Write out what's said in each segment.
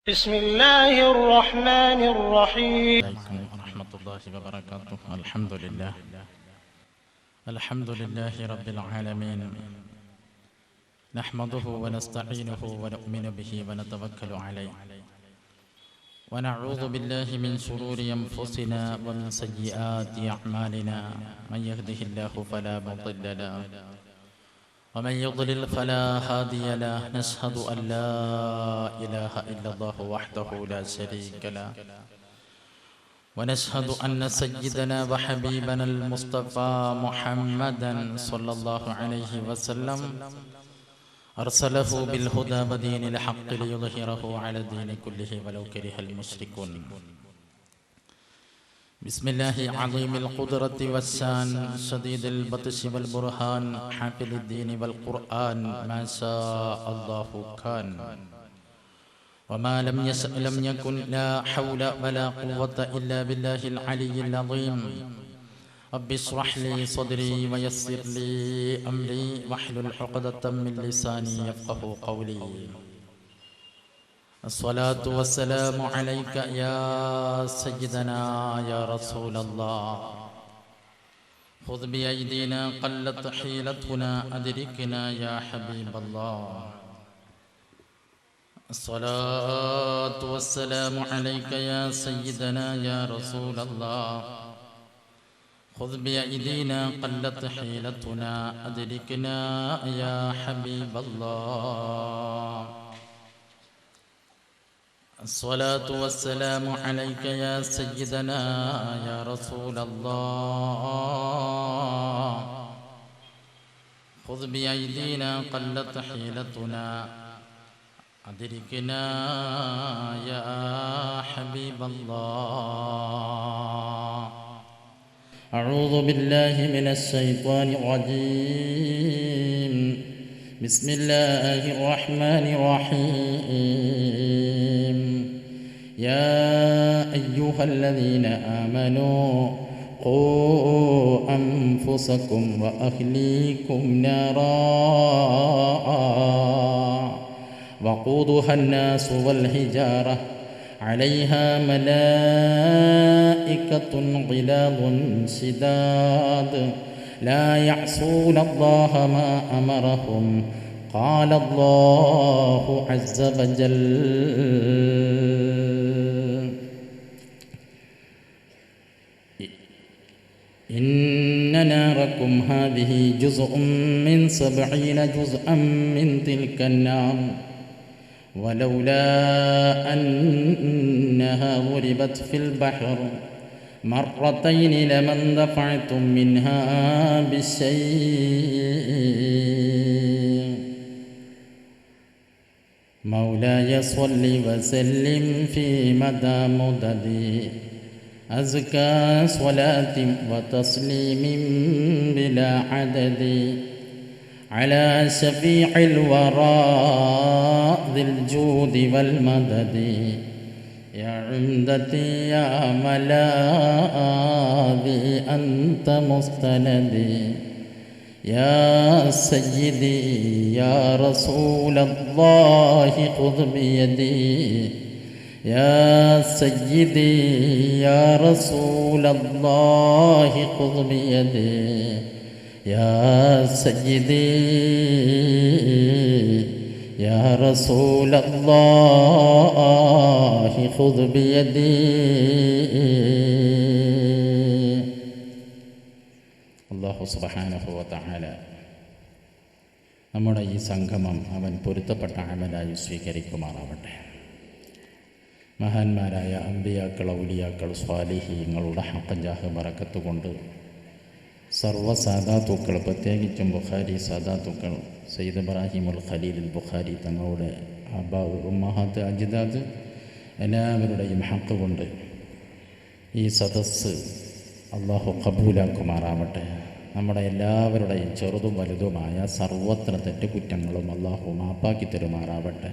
بسم الله الرحمن الرحيم. عليكم ورحمة الله وبركاته. الحمد لله رب العالمين، نحمده ونستعينه ونؤمن به ونتوكل عليه، ونعوذ بالله من شرور أنفسنا ومن سيئات أعمالنا، من يهده الله فلا مضل له ومن يضلل فلا هادي له. نشهد أن لا إله إلا الله وحده لا شريك له، ونشهد أن سيدنا وحبيبنا المصطفى محمدا صلى الله عليه وسلم أرسله بالهدى ودين الحق ليظهره على الدين كله ولو كره المشركون. بسم الله عظيم القدرة والشان، شديد البطش والبرهان، حافظ الدين والقرآن، ما شاء الله كان، وما لم يشأ لم يكن. لا حول ولا قوة إلا بالله العلي العظيم. رب اشرح لي صدري ويسر لي أمري واحلل عقدة من لساني يفقه قولي. الصلاة والسلام عليك يا سيدنا يا رسول الله. خذ بأيدينا قلت حيلتنا، أدركنا يا حبيب الله. الصلاة والسلام عليك يا سيدنا يا رسول الله. خذ بأيدينا قلت حيلتنا، أدركنا يا حبيب الله. الصلاة والسلام عليك يا سيدنا يا رسول الله. خذ بأيدينا قلت حيلتنا، أدركنا يا حبيب الله. أعوذ بالله من الشيطان الرجيم. بسم الله الرحمن الرحيم. يا أيها الذين آمنوا قوا أنفسكم وأهليكم نارا وقودها الناس والحجارة عليها ملائكة غلاظ شداد لا يعصون الله ما أمرهم. قال الله عز وجل: إن ناركم هذه جزء من 70 جزءا من تلك النار، ولولا أنها ضربت في البحر مرتين لما اندفعتم منها بشيء. مولاي صل وسلم في مدى مددي أزكى صلاة وتسليم بلا عدد على شفيع الورى ذي الجود والمدد. يا عمدتي يا ملاذي أنت مستندي، يا سيدي يا رسول الله خذ بيدي، يا سيدي يا رسول الله خذ بيدي، يا سيدي يا رسول الله خذ بيدي. അല്ലാഹു സുബ്ഹാനഹു വ തആല നമ്മുടെ ഈ സംഗമം അവൻ പൊരുത്തപ്പെട്ട അമലായി സ്വീകരിക്കുമാറാവട്ടെ. മഹാന്മാരായ അമ്പിയാക്കൾ, ഔലിയാക്കൾ, സ്വാലിഹീങ്ങളുടെ ഹഖ് ജാഹ് ബറക്കത്ത് കൊണ്ട് സർവ്വ സാദാത്തുക്കൾ, പ്രത്യേകിച്ചും ബുഖാരി സാദാത്തുക്കൾ, സയ്യിദ് ഇബ്രാഹിമുൽ ഖലീലുൽ ബുഖാരി തങ്ങളുടെ ആബാ ഉമ്മഹാത്ത് അജ്ദാദ് എല്ലാവരുടെയും ഹഖ് കൊണ്ട് ഈ സദസ്സ് അള്ളാഹു ഖബൂലാക്കുമാറാവട്ടെ. നമ്മുടെ എല്ലാവരുടെയും ചെറുതും വലുതുമായ സർവ്വത്ര തെറ്റുകുറ്റങ്ങളും അള്ളാഹു മാപ്പാക്കി തരുമാറാവട്ടെ.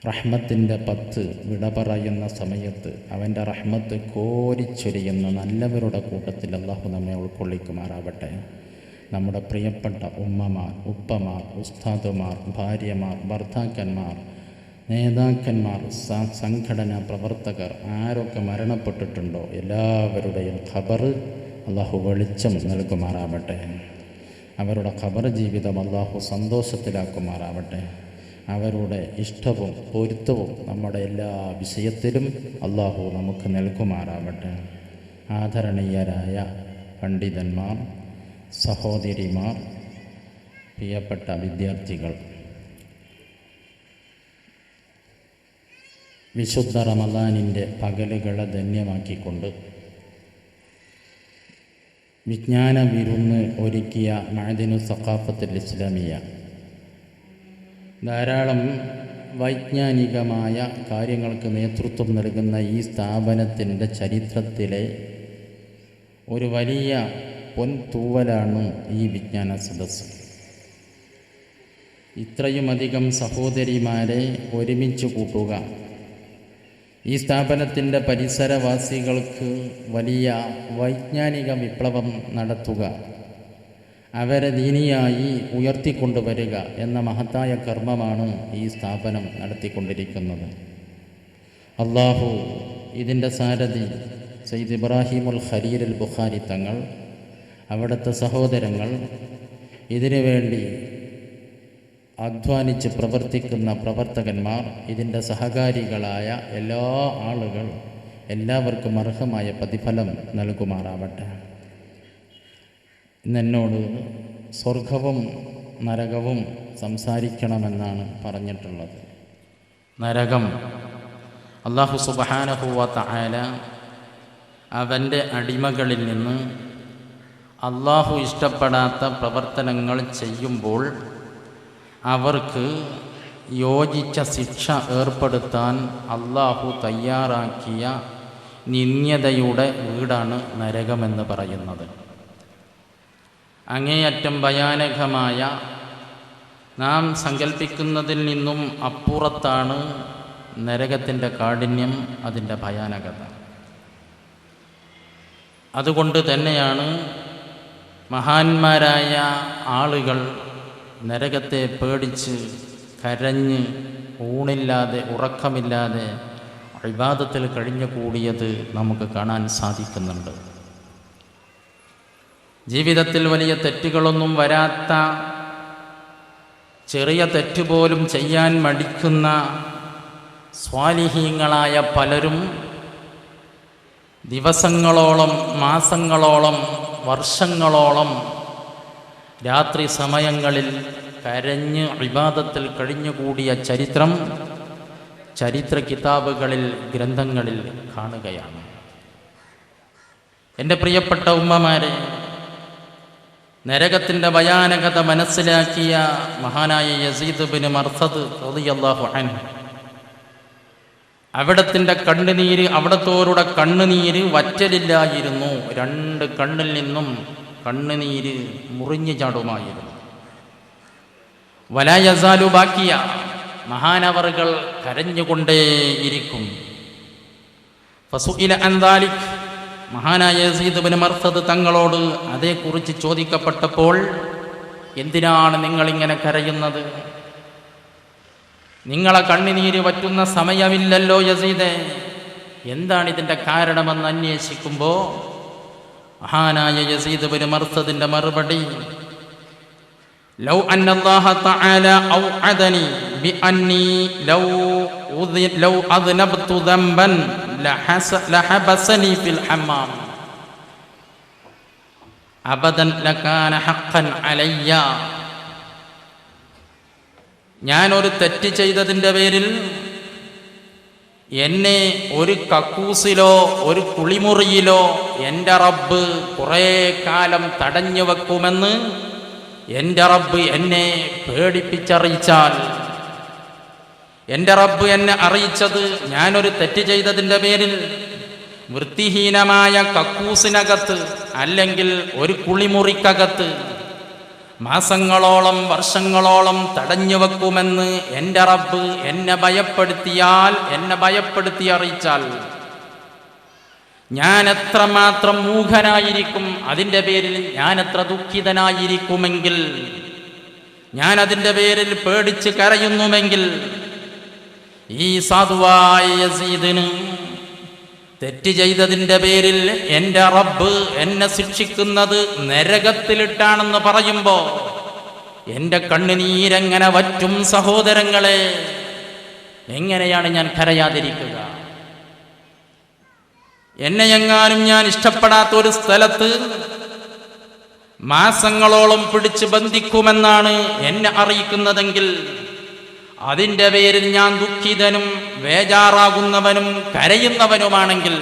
റഹ്മത്തിൻ്റെ 10 വിട പറയുന്ന സമയത്ത് അവൻ്റെ റഹ്മത്ത് കോരിച്ചൊരിയുന്ന നല്ലവരുടെ കൂട്ടത്തിൽ അള്ളാഹു നമ്മെ ഉൾക്കൊള്ളിക്കുമാറാവട്ടെ. നമ്മുടെ പ്രിയപ്പെട്ട ഉമ്മമാർ, ഉപ്പമാർ, ഉസ്താദുമാർ, ഭാര്യമാർ, ഭർത്താക്കന്മാർ, നേതാക്കന്മാർ, സംഘടനാ പ്രവർത്തകർ ആരൊക്കെ മരണപ്പെട്ടിട്ടുണ്ടോ എല്ലാവരുടെയും ഖബർ അള്ളാഹു വെളിച്ചം നൽകുമാറാവട്ടെ. അവരുടെ ഖബർ ജീവിതം അള്ളാഹു സന്തോഷത്തിലാക്കുമാറാവട്ടെ. അവരുടെ ഇഷ്ടവും പൊരുത്തവും നമ്മുടെ എല്ലാ വിഷയത്തിലും അള്ളാഹു നമുക്ക് നൽകുമാറാവട്ടെ. ആദരണീയരായ പണ്ഡിതന്മാർ, സഹോദരിമാർ, പ്രിയപ്പെട്ട വിദ്യാർത്ഥികൾ, വിശുദ്ധ റമദാനിൻ്റെ പകലുകളെ ധന്യമാക്കിക്കൊണ്ട് വിജ്ഞാന വിരുന്ന് ഒരുക്കിയ മഅദിനു സഖാഫത്തുൽ ഇസ്ലാമിയ ധാരാളം വൈജ്ഞാനികമായ കാര്യങ്ങൾക്ക് നേതൃത്വം നൽകുന്ന ഈ സ്ഥാപനത്തിൻ്റെ ചരിത്രത്തിലെ ഒരു വലിയ പൊൻതൂവലാണ് ഈ വിജ്ഞാന സദസ്സ്. ഇത്രയുമധികം സഹോദരിമാരെ ഒരുമിച്ച് കൂട്ടുക, ഈ സ്ഥാപനത്തിൻ്റെ പരിസരവാസികൾക്ക് വലിയ വൈജ്ഞാനിക വിപ്ലവം നടത്തുക, അവരെ ദീനിയായി ഉയർത്തിക്കൊണ്ടുവരിക എന്ന മഹത്തായ കർമ്മമാണ് ഈ സ്ഥാപനം നടത്തിക്കൊണ്ടിരിക്കുന്നത്. അള്ളാഹു ഇതിൻ്റെ സാരഥി സയ്യിദ് ഇബ്രാഹിമുൽ ഖലീലുൽ ബുഖാരി തങ്ങൾ, അവിടുത്തെ സഹോദരങ്ങൾ, ഇതിനു വേണ്ടി അധ്വാനിച്ച് പ്രവർത്തിക്കുന്ന പ്രവർത്തകന്മാർ, ഇതിൻ്റെ സഹകാരികളായ എല്ലാ ആളുകൾ, എല്ലാവർക്കും അർഹമായ പ്രതിഫലം നൽകുമാറാവട്ടെ. ഇന്നെന്നോട് സ്വർഗവും നരകവും സംസാരിക്കണമെന്നാണ് പറഞ്ഞിട്ടുള്ളത്. നരകം അല്ലാഹു സുബ്ഹാനഹു വ തആല അവൻ്റെ അടിമകളിൽ നിന്ന് അല്ലാഹു ഇഷ്ടപ്പെടാത്ത പ്രവർത്തനങ്ങൾ ചെയ്യുമ്പോൾ അവർക്ക് യോജിച്ച ശിക്ഷ ഏർപ്പെടുത്താൻ അല്ലാഹു തയ്യാറാക്കിയ നിന്ദ്യതയുടെ വീടാണ് നരകമെന്ന് പറയുന്നത്. അങ്ങേയറ്റം ഭയാനകമായ, നാം സങ്കല്പിക്കുന്നതിൽ നിന്നും അപ്പുറത്താണ് നരകത്തിൻ്റെ കാഠിന്യം, അതിൻ്റെ ഭയാനകത. അതുകൊണ്ട് തന്നെയാണ് മഹാന്മാരായ ആളുകൾ നരകത്തെ പേടിച്ച് കരഞ്ഞ് ഊണില്ലാതെ ഉറക്കമില്ലാതെ ഇബാദത്തിൽ കഴിഞ്ഞു കൂടിയത് നമുക്ക് കാണാൻ സാധിക്കുന്നുണ്ട്. ജീവിതത്തിൽ വലിയ തെറ്റുകളൊന്നും വരാത്ത, ചെറിയ തെറ്റുപോലും ചെയ്യാൻ മടിക്കുന്ന സ്വാലിഹീങ്ങളായ പലരും ദിവസങ്ങളോളം, മാസങ്ങളോളം, വർഷങ്ങളോളം രാത്രി സമയങ്ങളിൽ കരഞ്ഞ് ഇബാദത്തിൽ കഴിഞ്ഞുകൂടിയ ചരിത്രം ചരിത്ര കിതാബുകളിൽ, ഗ്രന്ഥങ്ങളിൽ കാണുകയാണ്. എൻ്റെ പ്രിയപ്പെട്ട ഉമ്മമാരെ, നരകത്തിൻ്റെ ഭയാനകത മനസ്സിലാക്കിയ മഹാനായ യസീദ് ബിൻ മർസദ് റളിയല്ലാഹു അൻഹു, അവിടത്തിൻ്റെ കണ്ണുനീര്, അവിടത്തോരുടെ കണ്ണുനീര് വറ്റലില്ലായിരുന്നു. രണ്ട് കണ്ണിൽ നിന്നും കണ്ണുനീര് മുറിഞ്ഞു ചാടുമായിരുന്നു. വലാ യസാലു ബാക്കിയ, മഹാനവറുകൾ കരഞ്ഞുകൊണ്ടേയിരിക്കും. ഫസുഇല അൻ ദാലിക്, മഹാനായ യസീദ് ബിൻ മർസദ് തങ്ങളോട് അതേക്കുറിച്ച് ചോദിക്കപ്പെട്ടപ്പോൾ, എന്തിനാണ് നിങ്ങളിങ്ങനെ കരയുന്നത്? നിങ്ങളെ കണ്ണുനീര് വറ്റുന്ന സമയമില്ലല്ലോ യസീദേ, എന്താണിതിൻ്റെ കാരണമെന്ന് അന്വേഷിക്കുമ്പോൾ മഹാനായ യസീദ് ബിൻ മർസദിൻ്റെ മറുപടി, ലൗ അന്നല്ലാഹ തആല ഔഅദനി ബിഅന്നി ലൗ അദ്നബ്തു ദംബൻ ലഹബസനി ഫിൽ ഹമ്മാം അബദൻ ലകാന ഹഖ്ഖൻ അലയ്യ. ഞാനൊരു തെറ്റ് ചെയ്തതിൻ്റെ പേരിൽ എന്നെ ഒരു കക്കൂസിലോ ഒരു കുളിമുറിയിലോ എൻ്റെ റബ്ബ് കുറേ കാലം തടഞ്ഞു വെക്കുമെന്ന് എൻ്റെ റബ്ബ് എന്നെ പേടിപ്പിച്ചറിയിച്ചാൽ, എൻ്റെ റബ്ബ് എന്നെ അറിയിച്ചത് ഞാനൊരു തെറ്റ് ചെയ്തതിൻ്റെ പേരിൽ വൃത്തിഹീനമായ കക്കൂസിനകത്ത് അല്ലെങ്കിൽ ഒരു കുളിമുറിക്കകത്ത് മാസങ്ങളോളം വർഷങ്ങളോളം തടഞ്ഞു വെക്കുമെന്ന് എൻ്റെ റബ്ബ് എന്നെ ഭയപ്പെടുത്തിയാൽ, എന്നെ ഭയപ്പെടുത്തി അറിയിച്ചാൽ ഞാൻ എത്രമാത്രം മൂഢനായിരിക്കും, അതിൻ്റെ പേരിൽ ഞാൻ എത്ര ദുഃഖിതനായിരിക്കുമെങ്കിൽ, ഞാൻ അതിൻ്റെ പേരിൽ പേടിച്ച് കരയുന്നുമെങ്കിൽ ഈ സാധുവായ യസീദിന് തെറ്റ് ചെയ്തതിൻ്റെ പേരിൽ എൻ്റെ റബ്ബ് എന്നെ ശിക്ഷിക്കുന്നത് നരകത്തിലിട്ടാണെന്ന് പറയുമ്പോൾ എൻ്റെ കണ്ണുനീരെങ്ങനെ വറ്റും സഹോദരങ്ങളെ. എങ്ങനെയാണ് ഞാൻ കരയാതിരിക്കുക? എന്നെയെങ്ങാനും ഞാൻ ഇഷ്ടപ്പെടാത്ത ഒരു സ്ഥലത്ത് മാസങ്ങളോളം പിടിച്ച് ബന്ധിക്കുമെന്നാണ് എന്നെ അറിയിക്കുന്നതെങ്കിൽ അതിൻ്റെ പേരിൽ ഞാൻ ദുഃഖിതനും വേജാറാകുന്നവനും കരയുന്നവനുമാണെങ്കിൽ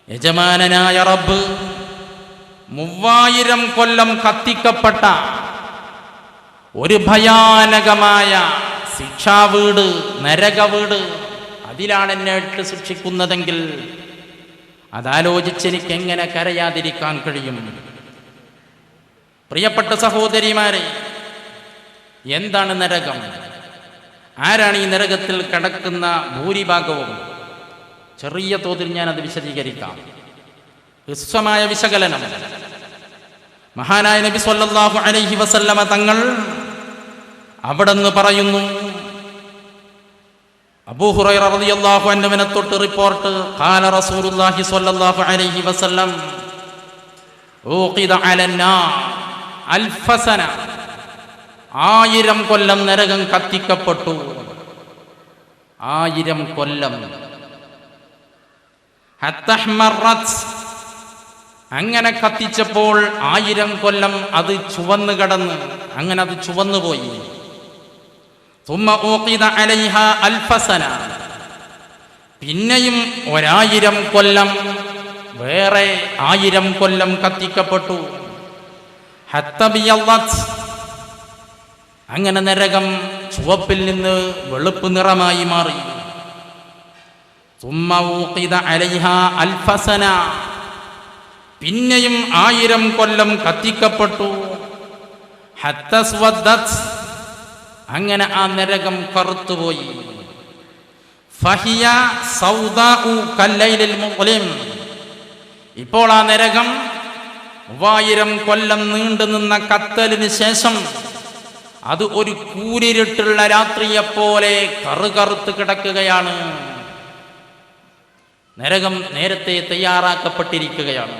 യജമാനനായ റബ്ബ് 3000 കൊല്ലം കത്തിക്കപ്പെട്ട ഒരു ഭയാനകമായ ശിക്ഷാവീട്, നരകവീട്, അതിലാണ് എന്നെ ഇട്ട് ശിക്ഷിക്കുന്നതെങ്കിൽ അതാലോചിച്ച് എനിക്ക് എങ്ങനെ കരയാതിരിക്കാൻ കഴിയും? പ്രിയപ്പെട്ട സഹോദരിമാരെ, എന്താണ് നരകം? ആരാണ് ഈ നരകത്തിൽ കിടക്കുന്ന ഭൂരിഭാഗവും? ചെറിയ തോതിൽ ഞാനത് വിശദീകരിക്കാം. ഹ്രസ്വമായ വിശകലനം. മഹാനായ നബി സ്വല്ലല്ലാഹു അലൈഹി വസല്ലമ തങ്ങൾ അവിടെന്ന് പറയുന്നു, അബൂ ഹുറൈറ റളിയല്ലാഹു അൻഹുവിനെ തൊട്ട് റിപ്പോർട്ട്, ഖാല റസൂലുള്ളാഹി സ്വല്ലല്ലാഹു അലൈഹി വസല്ലം ഊഖിദ അലന്നാർ അൽഫസന, 1000 കൊല്ലം നരകം കത്തിക്കപ്പെട്ടു. 1000 കൊല്ലം. ഹത്തഹ്മറത്, അങ്ങനെ കത്തിച്ചപ്പോൾ 1000 കൊല്ലം അത് ചുവന്നു കടന്ന്, അങ്ങനെ അത് ചുവന്നുപോയി. തുമ്മ ഊഖിദ അലൈഹ അൽഫസന, പിന്നെയും 1000 കൊല്ലം വേറെ 1000 കൊല്ലം കത്തിക്കപ്പെട്ടു. ഹത്തബിയല്ലത്, അങ്ങനെ നരകം ചുവപ്പിൽ നിന്ന് വെളുപ്പ് നിറമായി മാറി. തുമ്മ ഊഖിദ അലൈഹ അൽഫസന, പിന്നെയും 1000 കൊല്ലം കത്തിക്കപ്പെട്ടു. ഹത്തസ്വദ്ദത്, അങ്ങനെ ആ നരകം കറുത്തുപോയി. ഫഹിയ സൗദാഉ കല്ലൈലിൽ മുസ്ലിം, ഇപ്പോൾ ആ നരകം 3000 കൊല്ലം നീണ്ടു നിന്ന കത്തലിന് ശേഷം അത് ഒരു കൂരിരുട്ടുള്ള രാത്രിയെപ്പോലെ കറുകറുത്ത് കിടക്കുകയാണ്. നരകം നേരത്തെ തയ്യാറാക്കപ്പെട്ടിരിക്കുകയാണ്.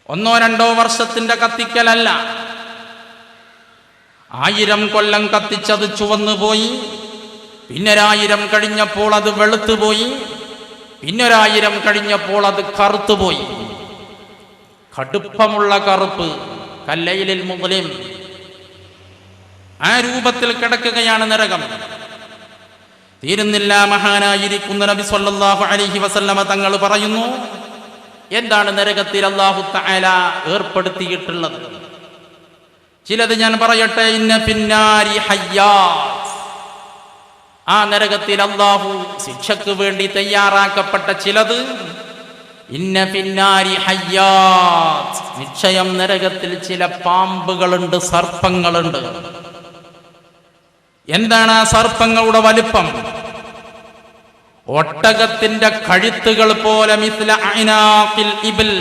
1-2 വർഷത്തിന്റെ കത്തിക്കലല്ല. 1000 കൊല്ലം കത്തിച്ചത് ചുവന്നുപോയി, പിന്നെ 1000 കഴിഞ്ഞപ്പോൾ അത് വെളുത്തുപോയി, പിന്നെ 1000 കഴിഞ്ഞപ്പോൾ അത് കറുത്തുപോയി. കടുപ്പമുള്ള കറുപ്പ്, കല്ലൈലിൽ മുസ്ലിം, ആ രൂപത്തിൽ കിടക്കുകയാണ് നരകം. തീരുന്നില്ല. മഹാനായിരിക്കുന്ന നബി സ്വല്ലല്ലാഹു അലൈഹി വസല്ലമ തങ്ങൾ പറയുന്നു, എന്താണ് നരകത്തിൽ അല്ലാഹു തആല ഏർപ്പെടുത്തിയിട്ടുള്ളത്? ചിലത് ഞാൻ പറയട്ടെ. ഇന്ന ഫിന്നാരി ഹയ്യാത്ത്, ആ നരകത്തിൽ അല്ലാഹു ശിക്ഷയ്ക്ക് വേണ്ടി തയ്യാറാക്കപ്പെട്ട ചിലത്. ഇന്ന ഫിന്നാരി ഹയ്യാത്ത്, നിശ്ചയം നരകത്തിൽ ചില പാമ്പുകളുണ്ട്, സർപ്പങ്ങളുണ്ട്. എന്താണ് ആ സർപ്പങ്ങളുടെ വലിപ്പം? ഒട്ടകത്തിന്റെ കഴുത്തുകൾ പോലെ, മിസ്ല അനാഖിൽ ഇബിൽ,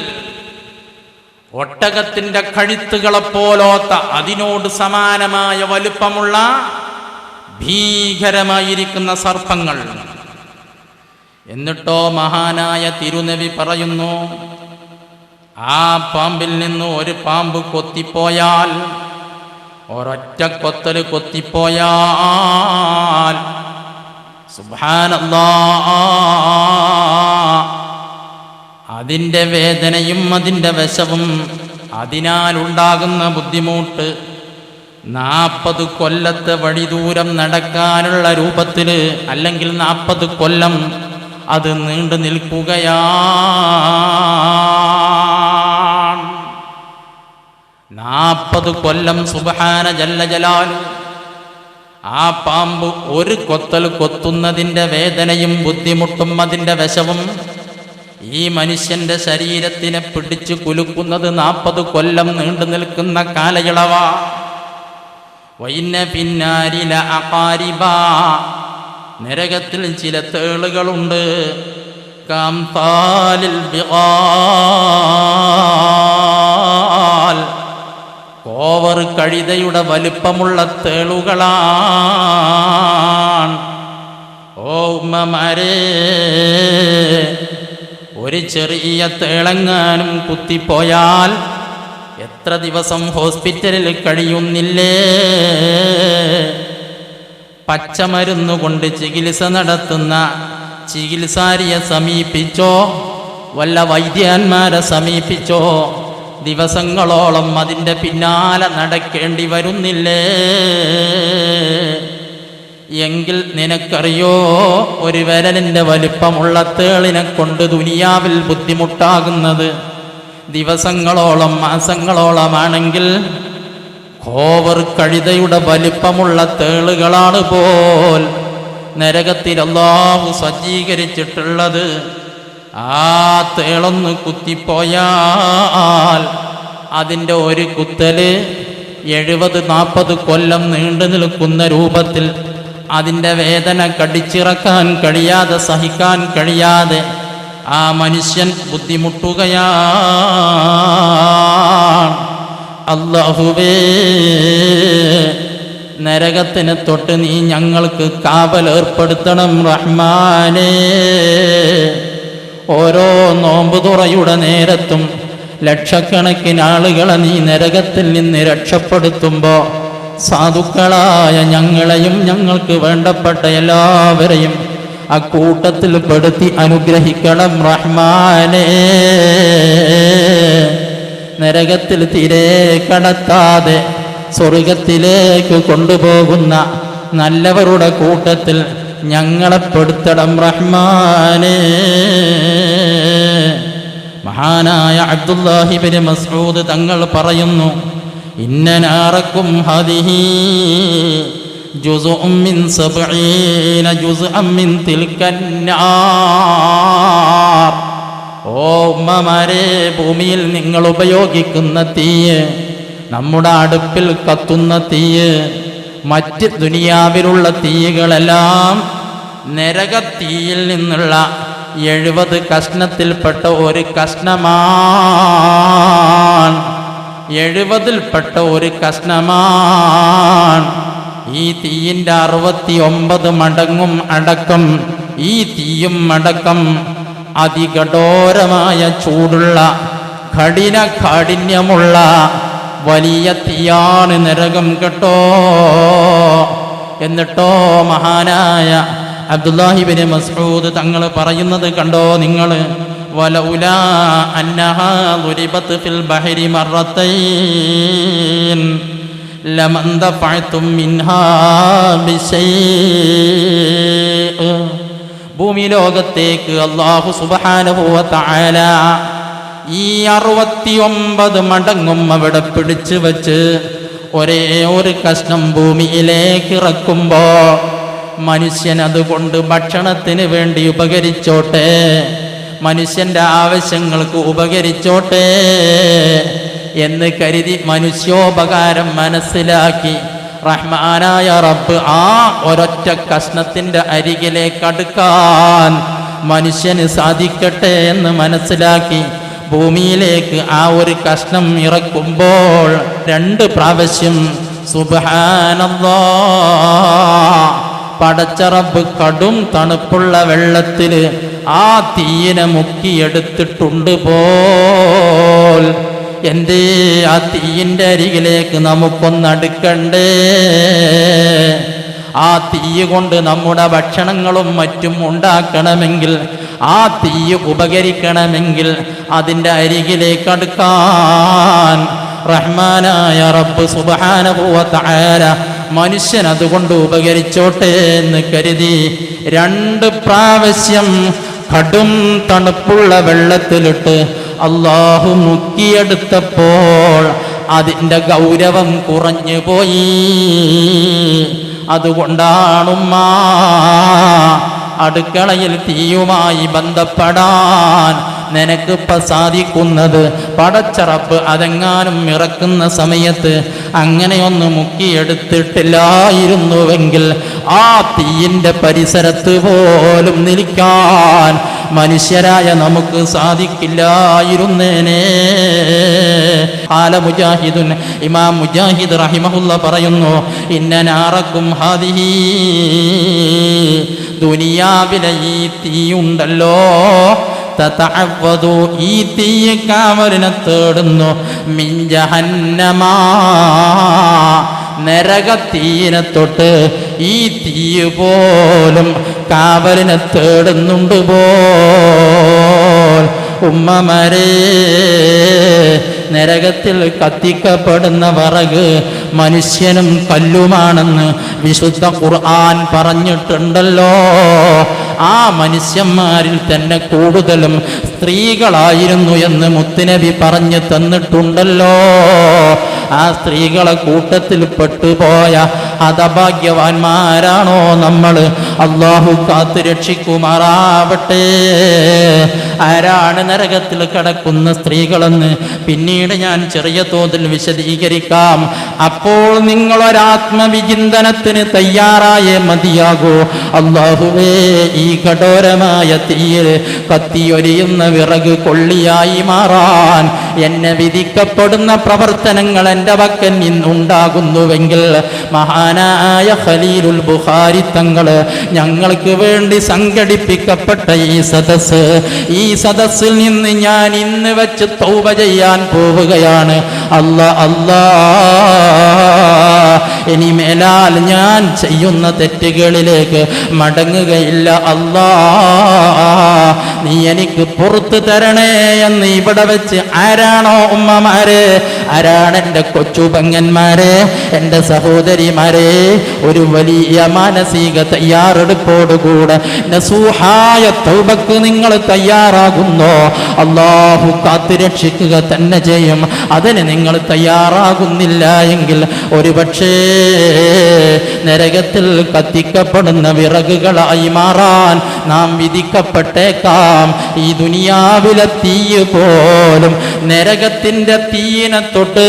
ഒട്ടകത്തിന്റെ കഴുത്തുകളെ പോലോത്ത, അതിനോട് സമാനമായ വലുപ്പമുള്ള ഭീകരമായിരിക്കുന്ന സർപ്പങ്ങൾ. എന്നിട്ടോ മഹാനായ തിരുനബി പറയുന്നു, ആ പാമ്പിൽ നിന്ന് ഒരു പാമ്പ് കൊത്തിപ്പോയാൽ, ഒരൊറ്റ കൊത്തല് കൊത്തിപ്പോയാൽ, സുബ്ഹാനല്ലാഹ്, അതിൻ്റെ വേദനയും അതിൻ്റെ വിഷവും അതിനാലുണ്ടാകുന്ന ബുദ്ധിമുട്ട് 40 കൊല്ലത്തെ വഴി ദൂരം നടക്കാനുള്ള രൂപത്തിൽ, അല്ലെങ്കിൽ 40 കൊല്ലം അത് നീണ്ടു നിൽക്കുകയാണ്. 40 കൊല്ലം സുബ്ഹാന ജല്ല ജലാലു. ആ പാമ്പ് ഒരു കൊത്തൽ കൊത്തുന്നതിൻ്റെ വേദനയും ബുദ്ധിമുട്ടും അതിൻ്റെ വിഷവും ഈ മനുഷ്യന്റെ ശരീരത്തിനെ പിടിച്ചു കുലുക്കുന്നത് 40 കൊല്ലം നീണ്ടു നിൽക്കുന്ന കാലയളവ. വൈന പിന്നാരില അഖാരിബ, നരകത്തിൽ ചില തേളുകളുണ്ട്. കാംതാലിൽ ബിഗാൽ, കോവർ കഴുതയുടെ വലിപ്പമുള്ള തേളുകളാണ്. ഓ ഉമ്മമാരെ, ഒരു ചെറിയ തേളെങ്ങാനും കുത്തിപ്പോയാൽ എത്ര ദിവസം ഹോസ്പിറ്റലിൽ കഴിയുന്നില്ലേ? പച്ചമരുന്നുകൊണ്ട് ചികിത്സ നടത്തുന്ന ചികിത്സാരിയെ സമീപിച്ചോ, വല്ല വൈദ്യന്മാരെ സമീപിച്ചോ ദിവസങ്ങളോളം അതിൻ്റെ പിന്നാലെ നടക്കേണ്ടി വരുന്നില്ലേ? എങ്കിൽ നിനക്കറിയോ, ഒരു വിരലിൻ്റെ വലിപ്പമുള്ള തേളിനെ കൊണ്ട് ദുനിയാവിൽ ബുദ്ധിമുട്ടാകുന്നത് ദിവസങ്ങളോളം മാസങ്ങളോളമാണെങ്കിൽ കോവർ കഴുതയുടെ വലിപ്പമുള്ള തേളുകളാണ് പോൽ നരകത്തിൽ അല്ലാഹു സജ്ജീകരിച്ചിട്ടുള്ളത്. ആ തേളൊന്ന് കുത്തിപ്പോയാൽ അതിൻ്റെ ഒരു കുത്തല് 70-40 കൊല്ലം നീണ്ടു നിൽക്കുന്ന രൂപത്തിൽ അതിൻ്റെ വേദന കടിച്ചിറക്കാൻ കഴിയാതെ, സഹിക്കാൻ കഴിയാതെ ആ മനുഷ്യൻ ബുദ്ധിമുട്ടുകയാണ്. അല്ലാഹുവേ, നരകത്തിന് തൊട്ട് നീ ഞങ്ങൾക്ക് കാവലേർപ്പെടുത്തണം റഹ്മാനേ. ഓരോ നോമ്പ് തുറയുടെ നേരത്തും ലക്ഷക്കണക്കിന് ആളുകളെ നീ നരകത്തിൽ നിന്ന് രക്ഷപ്പെടുത്തുമ്പോൾ സാധുക്കളായ ഞങ്ങളെയും ഞങ്ങൾക്ക് വേണ്ടപ്പെട്ട എല്ലാവരെയും അക്കൂട്ടത്തിൽ പെടുത്തി അനുഗ്രഹിക്കണം റഹ്മാനേ. നരകത്തിൽ തീരെ കടത്താതെ സ്വർഗത്തിലേക്ക് കൊണ്ടുപോകുന്ന നല്ലവരുടെ കൂട്ടത്തിൽ ഞങ്ങളെ പെടുത്തണം റഹ്മാനേ. മഹാനായ അബ്ദുല്ലാഹി ഇബ്നു മസ്ഊദ് തങ്ങൾ പറയുന്നു, ഇന്ന നാറക്കും ഹദിഹി ജുസ്ഉം മിൻ 70 ജുസ്അം മിൻ തിൽക്കന്നാർ. ഓ ഉമ്മമാരെ, ഭൂമിയിൽ നിങ്ങൾ ഉപയോഗിക്കുന്ന തീയ്, നമ്മുടെ അടുപ്പിൽ കത്തുന്ന തീയ്, മറ്റ് ദുനിയാവിലുള്ള തീയുകളെല്ലാം നരകത്തീയിൽ നിന്നുള്ള 70 കഷ്ണത്തിൽപ്പെട്ട ഒരു കഷ്ണമാണ്. 70ൽപ്പെട്ട ഒരു കഷ്ണമാണ്. ഈ തീയിൻ്റെ 69 മടങ്ങും അടക്കം ഈ തീയും അടക്കം അതികഠോരമായ ചൂടുള്ള കാഠിന്യമുള്ള വലിയ തീയാണ് നരകം കേട്ടോ. എന്നിട്ടോ മഹാനായ അബ്ദുല്ലാഹി ഇബ്നു മസ്ഊദ് തങ്ങൾ പറയുന്നത് കണ്ടോ നിങ്ങൾ, വലൗലാ അന്നഹാ ദുരിബത് ഫിൽ ബഹരി മറത്തൈൻ ലമന്തഫഅതും മിൻഹാ ബിശൈഅ. ഭൂമി ലോകത്തേക്ക് അല്ലാഹു സുബ്ഹാനഹു വ തആല ഈ 69 മടങ്ങും അവിടെ പിടിച്ചു വച്ച് ഒരേ ഒരു കഷ്ണം ഭൂമിയിലേക്ക് ഇറക്കുമ്പോ മനുഷ്യൻ അതുകൊണ്ട് ഭക്ഷണത്തിന് വേണ്ടി ഉപകരിച്ചോട്ടെ, മനുഷ്യന്റെ ആവശ്യങ്ങൾക്ക് ഉപകരിച്ചോട്ടെ എന്ന് കരുതി മനുഷ്യോപകാരം മനസ്സിലാക്കി റഹ്മാനായ റബ്ബ് ആ ഒരൊറ്റ കഷ്ണത്തിന്റെ അരികിലേക്ക് അടുക്കാൻ മനുഷ്യന് സാധിക്കട്ടെ എന്ന് മനസ്സിലാക്കി ഭൂമിയിലേക്ക് ആ ഒരു കഷ്ണം ഇറക്കുമ്പോൾ 2 പ്രാവശ്യം സുബ്ഹാനല്ലാഹ്, പടച്ച റബ്ബ് കടും തണുപ്പുള്ള വെള്ളത്തിൽ ആ തീയിനെ മുക്കിയെടുത്തിട്ടുണ്ട് പോൽ. എന്തേ ആ തീയിൻ്റെ അരികിലേക്ക് നമുക്കൊന്നടുക്കണ്ടേ? ആ തീ കൊണ്ട് നമ്മുടെ ഭക്ഷണങ്ങളും മറ്റും ഉണ്ടാക്കണമെങ്കിൽ, ആ തീ ഉപകരിക്കണമെങ്കിൽ അതിൻ്റെ അരികിലേക്ക് അടുക്കാൻ റഹ്മാനായ റബ്ബ് സുബ്ഹാനഹു വ തആല മനുഷ്യൻ അതുകൊണ്ട് ഉപകരിച്ചോട്ടെ എന്ന് കരുതി 2 പ്രാവശ്യം കടും തണുപ്പുള്ള വെള്ളത്തിലിട്ട് അല്ലാഹു മുക്കിയെടുത്തപ്പോൾ അതിൻ്റെ ഗൗരവം കുറഞ്ഞു പോയി. അതുകൊണ്ടാണുമ്മ അടുക്കളയിൽ തീയുമായി ബന്ധപ്പെടാൻ നിനക്കിപ്പോൾ സാധിക്കുന്നത്. പടച്ച റബ്ബ് അതെങ്ങാനും ഇറക്കുന്ന സമയത്ത് അങ്ങനെയൊന്ന് മുക്കിയെടുത്തിട്ടില്ലായിരുന്നുവെങ്കിൽ ആ തീയിൻ്റെ പരിസരത്ത് പോലും നിൽക്കാൻ മനുഷ്യരായ നമുക്ക് സാധിക്കില്ലായിരുന്നേനെ. ഖാല മുജാഹിദുൻ, ഇമാം മുജാഹിദ് റഹിമഹുല്ല പറയുന്നു, ഇന്ന നാറക്കും ഹാദിഹി, ദുനിയാവിലെ ഈ തീയുണ്ടല്ലോ, തതഅവ്വദു, ഈ തീ കാവലിനെ തേടുന്നു, മിൻ ജഹന്നമ, നരകത്തീനെ തൊട്ട് ഈ തീ പോലും കാവലിനെ തേടുന്നുണ്ട് പോൽ. ഉമ്മമാരേ, നരകത്തിൽ കത്തിക്കപ്പെടുന്ന വിറക് മനുഷ്യനും കല്ലുമാണെന്ന് വിശുദ്ധ ഖുർആൻ പറഞ്ഞിട്ടുണ്ടല്ലോ. ആ മനുഷ്യന്മാരിൽ തന്നെ കൂടുതലും സ്ത്രീകളായിരുന്നു എന്ന് മുത്തുനബി പറഞ്ഞു തന്നിട്ടുണ്ടല്ലോ. ആ സ്ത്രീകളെ കൂട്ടത്തിൽ പെട്ടുപോയ ഹതഭാഗ്യവാന്മാരാണോ നമ്മൾ? അല്ലാഹു കാത്തു രക്ഷിക്കുമാറാവട്ടെ. ആരാണ് നരകത്തിൽ കിടക്കുന്ന സ്ത്രീകളെന്ന് പിന്നീട് ഞാൻ ചെറിയ തോതിൽ വിശദീകരിക്കാം. അപ്പോൾ നിങ്ങളൊരാത്മവിചിന്തനത്തിന് തയ്യാറായേ മതിയാകൂ. അല്ലാഹുവേ, ഈ കഠോരമായ തീയിൽ കത്തിയൊരിയുന്ന വിറക് കൊള്ളിയായി മാറാൻ എന്നെ വിധിക്കപ്പെടുന്ന പ്രവർത്തനങ്ങൾ എൻ്റെ പക്കൽ നിന്നുണ്ടാകുന്നുവെങ്കിൽ മഹാനായ ഖലീലുൽ ബുഖാരി തങ്ങൾ ഞങ്ങൾക്ക് വേണ്ടി സംഘടിപ്പിക്കപ്പെട്ട ഈ സദസ്സിൽ നിന്ന് ഞാൻ ഇന്ന് വെച്ച് തൗബ ചെയ്യാൻ പോവുകയാണ്. അല്ലാ, ഇനി മേലാൽ ഞാൻ ചെയ്യുന്ന തെറ്റുകളിലേക്ക് മടങ്ങുകയില്ല. അല്ലാ, നീ എനിക്ക് പുറത്തു തരണേ എന്ന് ഇവിടെ വെച്ച് ആരാണോ ഉമ്മമാരെ, ആരാണ് എൻ്റെ കൊച്ചു പെങ്ങന്മാരെ, എൻ്റെ സഹോദരിമാരെ, ഒരു വലിയ മാനസിക തയ്യാറെടുപ്പോടുകൂടെ നസൂഹായ തൗബക്ക് നിങ്ങൾ തയ്യാറാകുന്നോ? അല്ലാഹു കാത്തുരക്ഷിക്കുക തന്നെ ചെയ്യും. അതിന് നിങ്ങൾ തയ്യാറാകുന്നില്ല എങ്കിൽ ഒരുപക്ഷേ നരകത്തിൽ കത്തിക്കപ്പെടുന്ന വിറകുകളായി മാറാൻ നാം വിധിക്കപ്പെട്ടേക്കാം. ഈ ദുനിയാവിലെ തീ പോലും നരകത്തിൻ്റെ തീയിനെ തൊട്ട്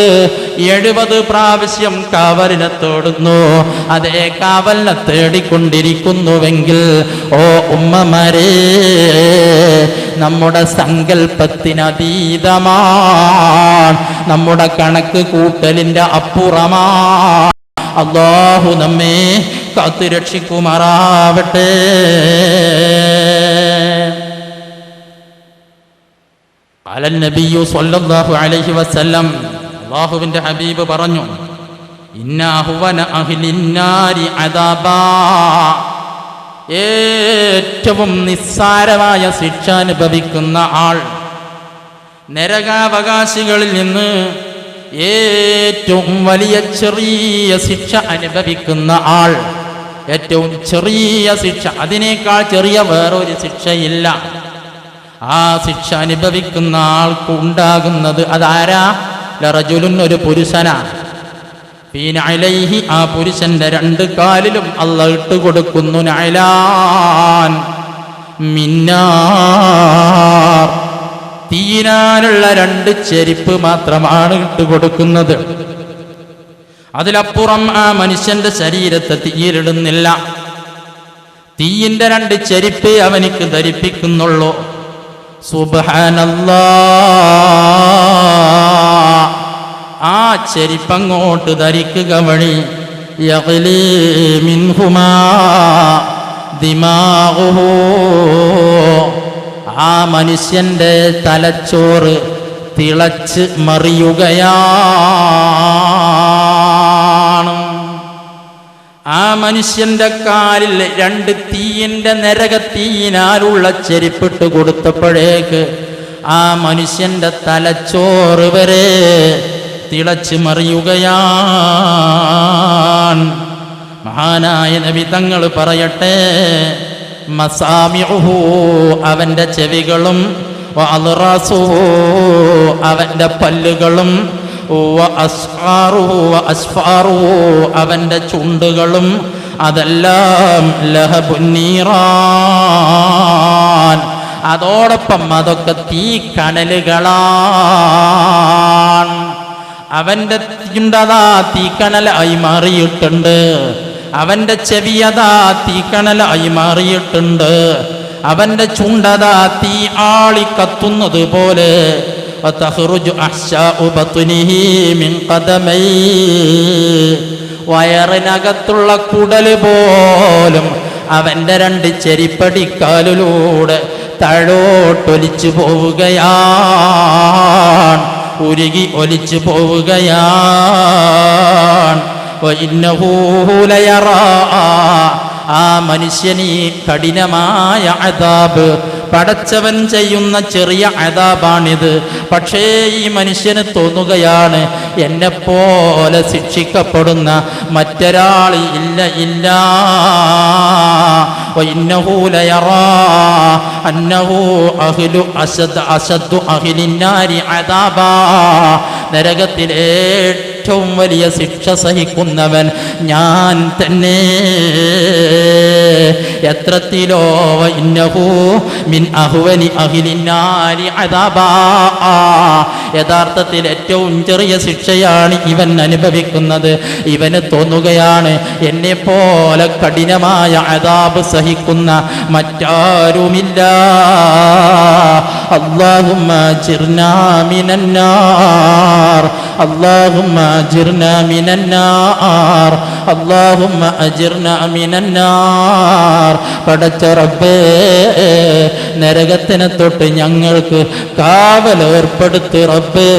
70 പ്രാവശ്യം കാവലിനെ തേടുന്നു. അതേ കാവലിനെ തേടിക്കൊണ്ടിരിക്കുന്നുവെങ്കിൽ ഓ ഉമ്മമാരേ, നമ്മുടെ സങ്കല്പത്തിനതീതമാണ്, നമ്മുടെ കണക്ക് കൂട്ടലിൻ്റെ അപ്പുറമാണ്. അല്ലാഹു നമ്മെ കാത്തുരക്ഷിക്കുമാറാവട്ടെ. ഖാല നബിയു സ്വല്ലല്ലാഹു അലൈഹി വസല്ലം, അല്ലാഹുവിൻ്റെ ഹബീബ് പറഞ്ഞു, ഇന്ന അഹ്വന അഹ്ലിന്നാരി അദാബാ, ഏറ്റവും നിസ്സാരമായ ശിക്ഷ അനുഭവിക്കുന്ന ആൾ, നരകാവകാശികളിൽ നിന്ന് ഏറ്റവും വലിയ ചെറിയ ശിക്ഷ അനുഭവിക്കുന്ന ആൾ, ഏറ്റവും ചെറിയ ശിക്ഷ, അതിനേക്കാൾ ചെറിയ വേറൊരു ശിക്ഷയില്ല. ആ ശിക്ഷ അനുഭവിക്കുന്ന ആൾക്ക് ഉണ്ടാകുന്നത് അതാരാ? ലറജുലുൻ, ഒരു പുരുഷനാണ്. ഫീനഅലൈഹി, ആ പുരുഷന്റെ 2 കാലിലും അല്ലാഹ് ഇട്ടുകൊടുക്കുന്നു നഅലാൻ മിന്നാർ, തീയിനാലുള്ള 2 ചെരിപ്പ് മാത്രമാണ് ഇട്ടുകൊടുക്കുന്നത്. അതിലപ്പുറം ആ മനുഷ്യന്റെ ശരീരത്തെ തീയിലിടുന്നില്ല. തീയിന്റെ 2 ചെരിപ്പേ അവനിക്ക് ധരിപ്പിക്കുന്നുള്ളൂ. സുബ്ഹാനല്ലാഹ്, ആ ചെരിപ്പങ്ങോട്ട് ധരിക്കുക വഴി യഗ്ലി മിൻഹുമാ ദിമാഗുഹു, ആ മനുഷ്യന്റെ തലച്ചോറ് തിളച്ച് മറിയുകയാണ്. ആ മനുഷ്യന്റെ കാലിൽ 2 തീയിന്റെ നരകത്തീയിനാലുള്ള ചെരിപ്പിട്ട് കൊടുത്തപ്പോഴേക്ക് ആ മനുഷ്യന്റെ തലച്ചോറ് വരെ തിളച്ച് മറിയുകയാണ്. മഹാനായ നബി തങ്ങൾ പറയട്ടെ, മസാമിഉഹു, അവന്റെ ചെവികളും, വഅദ്റാസുഹു, അവന്റെ പല്ലുകളും, വഅസ്ഫാറുഹു, അവന്റെ ചുണ്ടുകളും, അതെല്ലാം ലഹബുന്നീറാൻ, അതോടൊപ്പം അതൊക്കെ തീ കണലുകളാണ്. അവന്റെ ചുണ്ടതാ തീക്കണലായി മാറിയിട്ടുണ്ട്, അവന്റെ ചെവിയതാ തീക്കണലായി മാറിയിട്ടുണ്ട്, അവന്റെ ചുണ്ടതാ തീ ആളി കത്തുന്നത് പോലെ വയറിനകത്തുള്ള കുടല് പോലും അവന്റെ 2 ചെരിപ്പടിക്കാലിലൂടെ താഴോട്ടൊലിച്ചു പോവുകയാണ്, ഉരുകി ഒലിച്ചു പോവുകയാണ്. ആ മനുഷ്യനീ കഠിനമായ അദാബ്, പടച്ചവൻ ചെയ്യുന്ന ചെറിയ അദാബാണിത്. പക്ഷേ ഈ മനുഷ്യന് തോന്നുകയാണ്, എന്നെപ്പോലെ ശിക്ഷിക്കപ്പെടുന്ന മറ്റൊരാൾ ഇല്ല ഇല്ല. വഇന്നഹു ലയറാ അന്നഹു അഹ്ലു അശദ്ദു അഹ്ലിന്നാരി അദാബാ. നരകത്തിലെ ഏറ്റവും വലിയ ശിക്ഷ സഹിക്കുന്നവൻ ഞാൻ തന്നെ. എത്രത്തിലോ ഇന്നഹു മിൻ അഹ്വനി അഹ്ലിന്നാരി അദാബാ. യഥാർത്ഥത്തിൽ ഏറ്റവും ചെറിയ ശിക്ഷയാണ് ഇവൻ അനുഭവിക്കുന്നത്. ഇവന് തോന്നുകയാണ്, എന്നെ പോലെ കഠിനമായ അദാബ് സഹിക്കുന്ന മറ്റാരുമില്ല. അല്ലാഹുമ്മ അജിർനാ മിനന്നാർ, അല്ലാഹുമ്മ അജിർനാ മിനന്നാർ, അല്ലാഹുമ്മ അജിർനാ മിനന്നാർ. പടച്ച റബ്ബേ, നരകത്തിനെ തൊട്ട് ഞങ്ങൾക്ക് കാവലേർപ്പെടുത്ത് റബ്ബേ.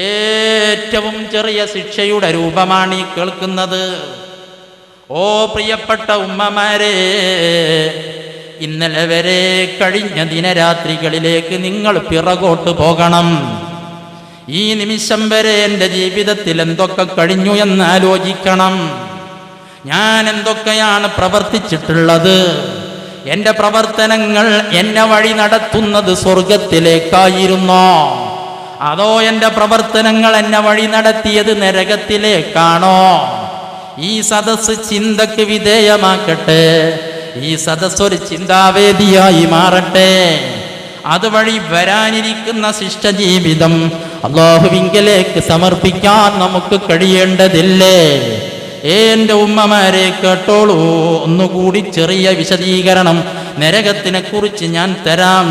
ഏറ്റവും ചെറിയ ശിക്ഷയുടെ രൂപമാണ് ഈ കേൾക്കുന്നത്. ഓ പ്രിയപ്പെട്ട ഉമ്മമാരെ, ഇന്നലെ വരെ കഴിഞ്ഞ ദിനരാത്രികളിലേക്ക് നിങ്ങൾ പിറകോട്ട് പോകണം. ഈ നിമിഷം വരെ എൻ്റെ ജീവിതത്തിൽ എന്തൊക്കെ കഴിഞ്ഞു എന്ന് ആലോചിക്കണം. ഞാൻ എന്തൊക്കെയാണ് പ്രവർത്തിച്ചിട്ടുള്ളത്? എൻ്റെ പ്രവർത്തനങ്ങൾ എന്നെ വഴി നടത്തുന്നത് സ്വർഗത്തിലേക്കായിരുന്നോ, അതോ എൻ്റെ പ്രവർത്തനങ്ങൾ എന്നെ വഴി നടത്തിയത് നരകത്തിലേക്കാണോ? ഈ സദസ്സ് ചിന്തക്ക് വിധേയമാക്കട്ടെ. ഈ സദസ്സ് ഒരു ചിന്താവേദിയായി മാറട്ടെ. അതുവഴി വരാനിരിക്കുന്ന ശിഷ്ടജീവിതം അല്ലാഹുവിങ്കലേക്ക് സമർപ്പിക്കാൻ നമുക്ക് കഴിയേണ്ടതില്ലേ? എൻ്റെ ഉമ്മമാരെ കേട്ടോളൂ, ഒന്നുകൂടി ചെറിയ വിശദീകരണം നരകത്തിനെ കുറിച്ച് ഞാൻ തരാം.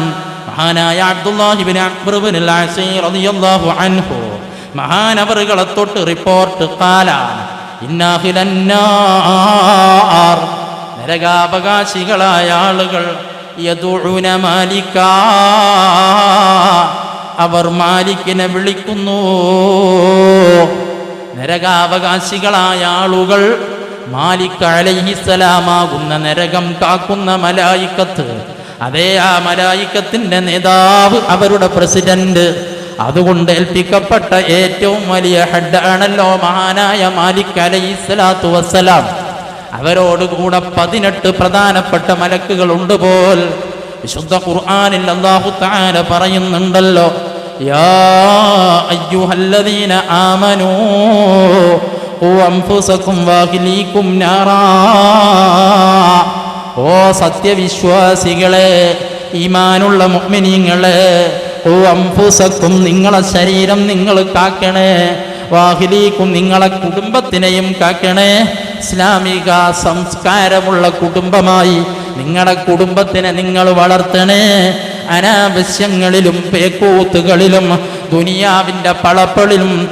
മഹാനായ അബ്ദുല്ലാഹി ഇബ്നു അംർ ഇബ്നുൽ ആസ് റളിയല്ലാഹു അൻഹു മഹാനവറുകളെ തൊട്ട് റിപ്പോർട്ട്, ഖാല ഇന്നാ ഫിലന്നാർ, നരകാവകാശികളായ ആളുകൾ യദുഉന മാലിക, അവർ മാലിക്കിനെ വിളിക്കുന്നു. നരകാവകാശികളായ ആളുകൾ മാലിക് അലൈഹിസ്സലാമാകുന്ന നരകം കാക്കുന്ന മലായിക്കത്ത്, അതേ ആ മലായിക്കത്തിന്റെ നേതാവ്, അവരുടെ പ്രസിഡന്റ്, അതുകൊണ്ട് ഏൽപ്പിക്കപ്പെട്ട ഏറ്റവും വലിയ ഹെഡ് ആണല്ലോ മഹാനായ മാലിക് അലൈഹിസ്സലാത്തു വസ്സലാം. അവരോടുകൂടെ 18 പ്രധാനപ്പെട്ട മലക്കുകൾ ഉണ്ട് പോൽ വിശുദ്ധ ഖുർആനിൽ അല്ലാഹു തആല പറയുന്നുണ്ടല്ലോ, യാ അയ്യുഹല്ലദീന ആമനൂ ഖു അൻഫുസകും വഅഹ്ലീകും നാറാ. ഓ സത്യവിശ്വാസികളെ, ഈമാനുള്ള മുഅ്മിനീങ്ങളെ, ഖു അൻഫുസകും, നിങ്ങളെ ശരീരം നിങ്ങൾ കാക്കണേ, വാഹിലീക്കും, നിങ്ങളെ കുടുംബത്തിനെയും കാക്കണേ. ഇസ്ലാമിക സംസ്കാരമുള്ള കുടുംബമായി നിങ്ങളുടെ കുടുംബത്തിനെ നിങ്ങൾ വളർത്തണേ. അനാവശ്യങ്ങളിലും പേക്കൂത്തുകളിലും ദുനിയാവിൻ്റെ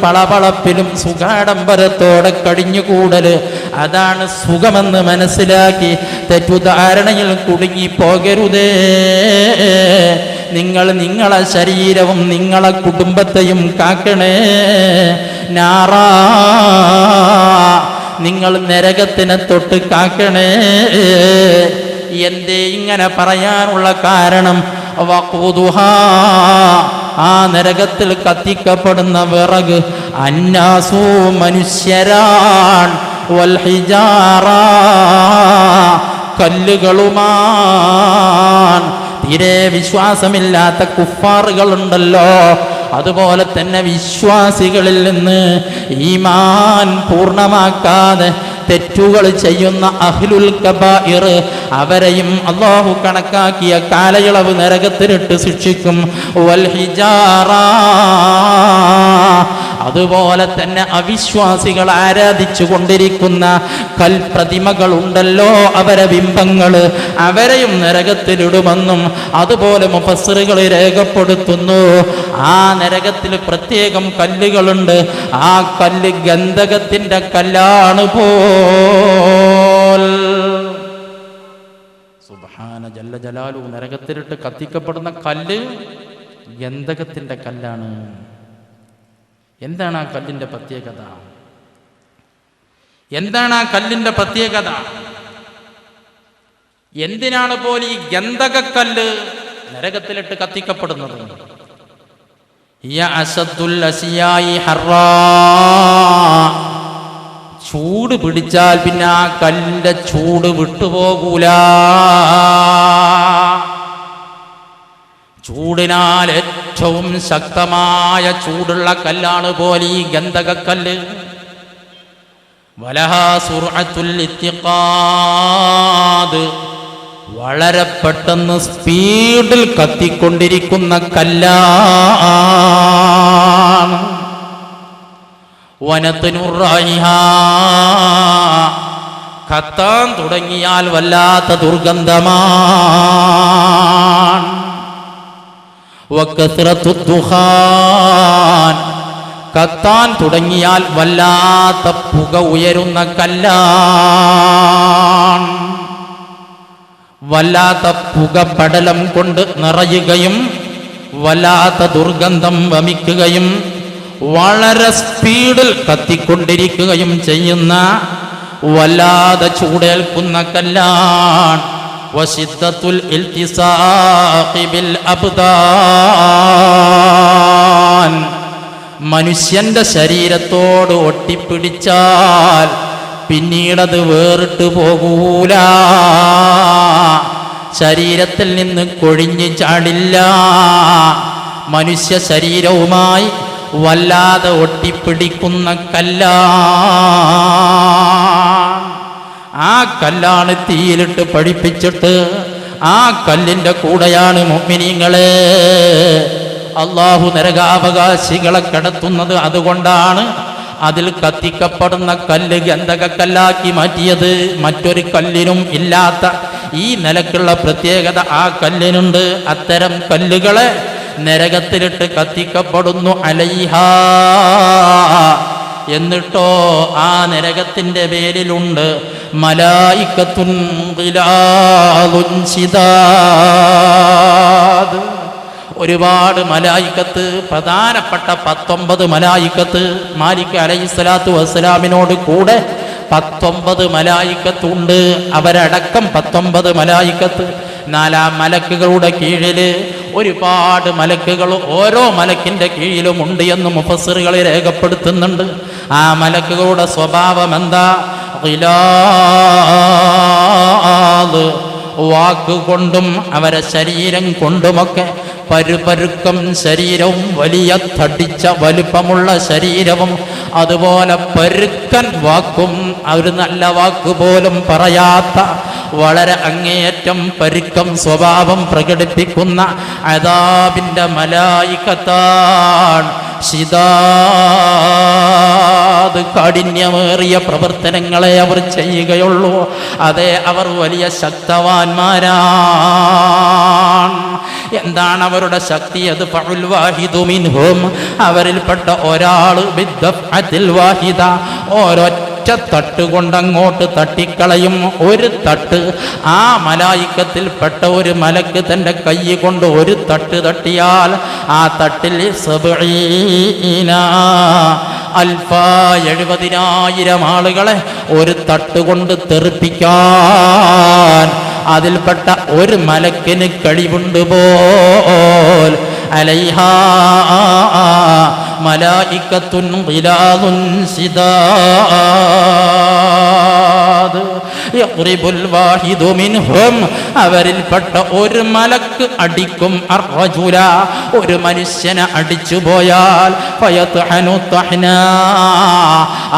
പളപളപ്പിലും സുഖാഡംബരത്തോടെ കഴിഞ്ഞുകൂടല്, അതാണ് സുഖമെന്ന് മനസ്സിലാക്കി തെറ്റുധാരണയിൽ കുടുങ്ങിപ്പോകരുതേ. നിങ്ങൾ നിങ്ങളെ ശരീരവും നിങ്ങളെ കുടുംബത്തെയും കാക്കണേ. നാറാ, നിങ്ങൾ നരകത്തിനെ തൊട്ട് കാക്കണേ. എന്തേ ഇങ്ങനെ പറയാനുള്ള കാരണം? വഖൂദുഹാ, ആ നരകത്തിൽ കത്തിക്കപ്പെടുന്ന വിറക്, അന്നാസു, മനുഷ്യരാൻ, വൽ ഹിജാറ, കല്ലുകളുമാൻ. തീരെ വിശ്വാസമില്ലാത്ത കുഫാറുകളുണ്ടല്ലോ, അതുപോലെ തന്നെ വിശ്വാസികളിൽ നിന്ന് ഈമാൻ പൂർണ്ണമാക്കാതെ തെറ്റുകൾ ചെയ്യുന്ന അഹ്ലുൽ കബായിർ, അവരെയും അല്ലാഹു കണക്കാക്കിയ കാലയളവ് നരകത്തിലിട്ട് ശിക്ഷിക്കും. വൽ ഹിജാറ, അതുപോലെ തന്നെ അവിശ്വാസികൾ ആരാധിച്ചു കൊണ്ടിരിക്കുന്ന കൽപ്രതിമകളുണ്ടല്ലോ, അവരെ ബിംബങ്ങൾ, അവരെയും നരകത്തിലിടുമെന്നും അതുപോലെ മുഫസ്സിറുകൾ രേഖപ്പെടുത്തുന്നു. ആ നരകത്തിൽ പ്രത്യേകം കല്ലുകളുണ്ട്. ആ കല്ല് ഗന്ധകത്തിന്റെ കല്ലാണ് പോൽ. സുബ്ഹാന ജല്ല ജലാലു. നരകത്തിലിട്ട് കത്തിക്കപ്പെടുന്ന കല്ല് ഗന്ധകത്തിന്റെ കല്ലാണ്. എന്താണ് ആ കല്ലിന്റെ പ്രത്യേകത? എന്താണ് ആ കല്ലിന്റെ പ്രത്യേകത? എന്തിനാണ് പോലും ഈ ഗന്ധകക്കല്ല് നരകത്തിലിട്ട് കത്തിക്കപ്പെടുന്നത്? ചൂട് പിടിച്ചാൽ പിന്നെ ആ കല്ലിന്റെ ചൂട് വിട്ടുപോകൂല. ചൂടിനാൽ ഏറ്റവും ശക്തമായ ചൂടുള്ള കല്ലാണ് പോലെ ഈ ഗന്ധകക്കല്ല്. വലഹാ സുർഅത്തുൽ ഇത്തിഖാദ്, വളരെ പെട്ടെന്ന് സ്പീഡിൽ കത്തിക്കൊണ്ടിരിക്കുന്ന കല്ലാണ്. വനത്തിനുർ റൈഹാ, കത്താൻ തുടങ്ങിയാൽ വല്ലാത്ത ദുർഗന്ധമാണ്. വകസ്റത്തുദ് ദുഖാൻ, കത്താൻ തുടങ്ങിയാൽ വല്ലാത്ത പുക ഉയരുന്ന കല്ലാണ്. വല്ലാത്ത പുകപടലം കൊണ്ട് നിറയുകയും വല്ലാത്ത ദുർഗന്ധം വമിക്കുകയും വളരെ സ്പീഡിൽ കത്തിക്കൊണ്ടിരിക്കുകയും ചെയ്യുന്ന വല്ലാതെ ചൂടേൽക്കുന്ന കല്ലാണ്. വശിദ്ദത്തുൽ ഇൽതിസാഖി ബിൽ അബ്ദാൻ, മനുഷ്യന്റെ ശരീരത്തോട് ഒട്ടിപ്പിടിച്ചാൽ പിന്നീടത് വേറിട്ട് പോകൂല. ശരീരത്തിൽ നിന്ന് കൊഴിഞ്ഞു ചാടില്ല. മനുഷ്യ ശരീരവുമായി വല്ലാതെ ഒട്ടിപ്പിടിക്കുന്ന കല്ലാണ്. ആ കല്ലാണ് തീയിലിട്ട് പഠിപ്പിച്ചിട്ട് ആ കല്ലിന്റെ കൂടെയാണ് മുഅ്മിനീങ്ങളെ അല്ലാഹു നരകാവകാശികളെ കടത്തുന്നത്. അതുകൊണ്ടാണ് അതിൽ കത്തിക്കപ്പെടുന്ന കല്ല് ഗന്ധകക്കല്ലാക്കി മാറ്റിയത്. മറ്റൊരു കല്ലിനും ഇല്ലാത്ത ഈ നിലക്കുള്ള പ്രത്യേകത ആ കല്ലിനുണ്ട്. അത്തരം കല്ലുകളെ നരകത്തിലിട്ട് കത്തിക്കപ്പെടുന്നു. അലൈഹാ, എന്നിട്ടോ ആ നരകത്തിന്റെ പേരിലുണ്ട് മലായികത്തുൻ ഗിലാദുൻ ശിദാദ്, ഒരുപാട് മലായികത്ത്, പ്രധാനപ്പെട്ട 19 മലായികത്ത്. മാലിക് അലൈഹിസ്സലാത്തു വസ്സലാമിനോട് കൂടെ 19 മലായികത്തുണ്ട്. അവരടക്കം 19 മലായികത്ത്. 4 മലക്കുകളുടെ കീഴിൽ ഒരുപാട് മലക്കുകൾ ഓരോ മലക്കിന്റെ കീഴിലും ഉണ്ട് എന്ന് മുഫസ്സിറുകൾ രേഖപ്പെടുത്തുന്നുണ്ട്. ആ മലക്കുകളുടെ സ്വഭാവം എന്താ? ഗിലാദ്, വാക്കുകൊണ്ടും അവരെ ശരീരം കൊണ്ടുമൊക്കെ പരുപരുക്കം ശരീരവും, വലിയ തടിച്ച വലുപ്പമുള്ള ശരീരവും, അതുപോലെ പരുക്കൻ വാക്കും, ഒരു നല്ല വാക്ക് പോലും പറയാത്ത വളരെ അങ്ങേയറ്റം പരുക്കം സ്വഭാവം പ്രകടിപ്പിക്കുന്ന അദാബിന്റെ മലായികത്താണ് ശിദാദ്. കാഠിന്യമേറിയ പ്രവർത്തനങ്ങളെ അവർ ചെയ്യുകയുള്ളൂ. അതെ, അവർ വലിയ ശക്തവാന്മാരാണ്. എന്താണ് അവരുടെ ശക്തി? അത് ഫഉൽ വാഹിദു മിൻഹും, അവരിൽപ്പെട്ട ഒരാൾ ബിദ്ദഫഅത്തിൽ വാഹിദ, ഒരൊറ്റ തട്ട് കൊണ്ടങ്ങോട്ട് തട്ടിക്കളയും. ഒരു തട്ട്, ആ മലായികത്തിൽപ്പെട്ട ഒരു മലക്ക് തൻ്റെ കൈ കൊണ്ട് ഒരു തട്ട് തട്ടിയാൽ ആ തട്ടിൽ 70,000 ആളുകളെ ഒരു തട്ട് കൊണ്ട് തെറിപ്പിക്കാൻ അതിൽപ്പെട്ട ഒരു മലക്കിന് കഴിവുണ്ട് പോൽ. അലൈഹാ മലായികത്തുൻ ഗിലാദുൻ ശിദാദ് യഖ്രിബുൽ വാഹിദു മിൻഹും, അവരിൽപ്പെട്ട ഒരു മലക്ക് അടിക്കും അർറജുല, ഒരു മനുഷ്യനെ അടിച്ചു പോയാൽ ഫയത്ഹനു തഹ്നാ,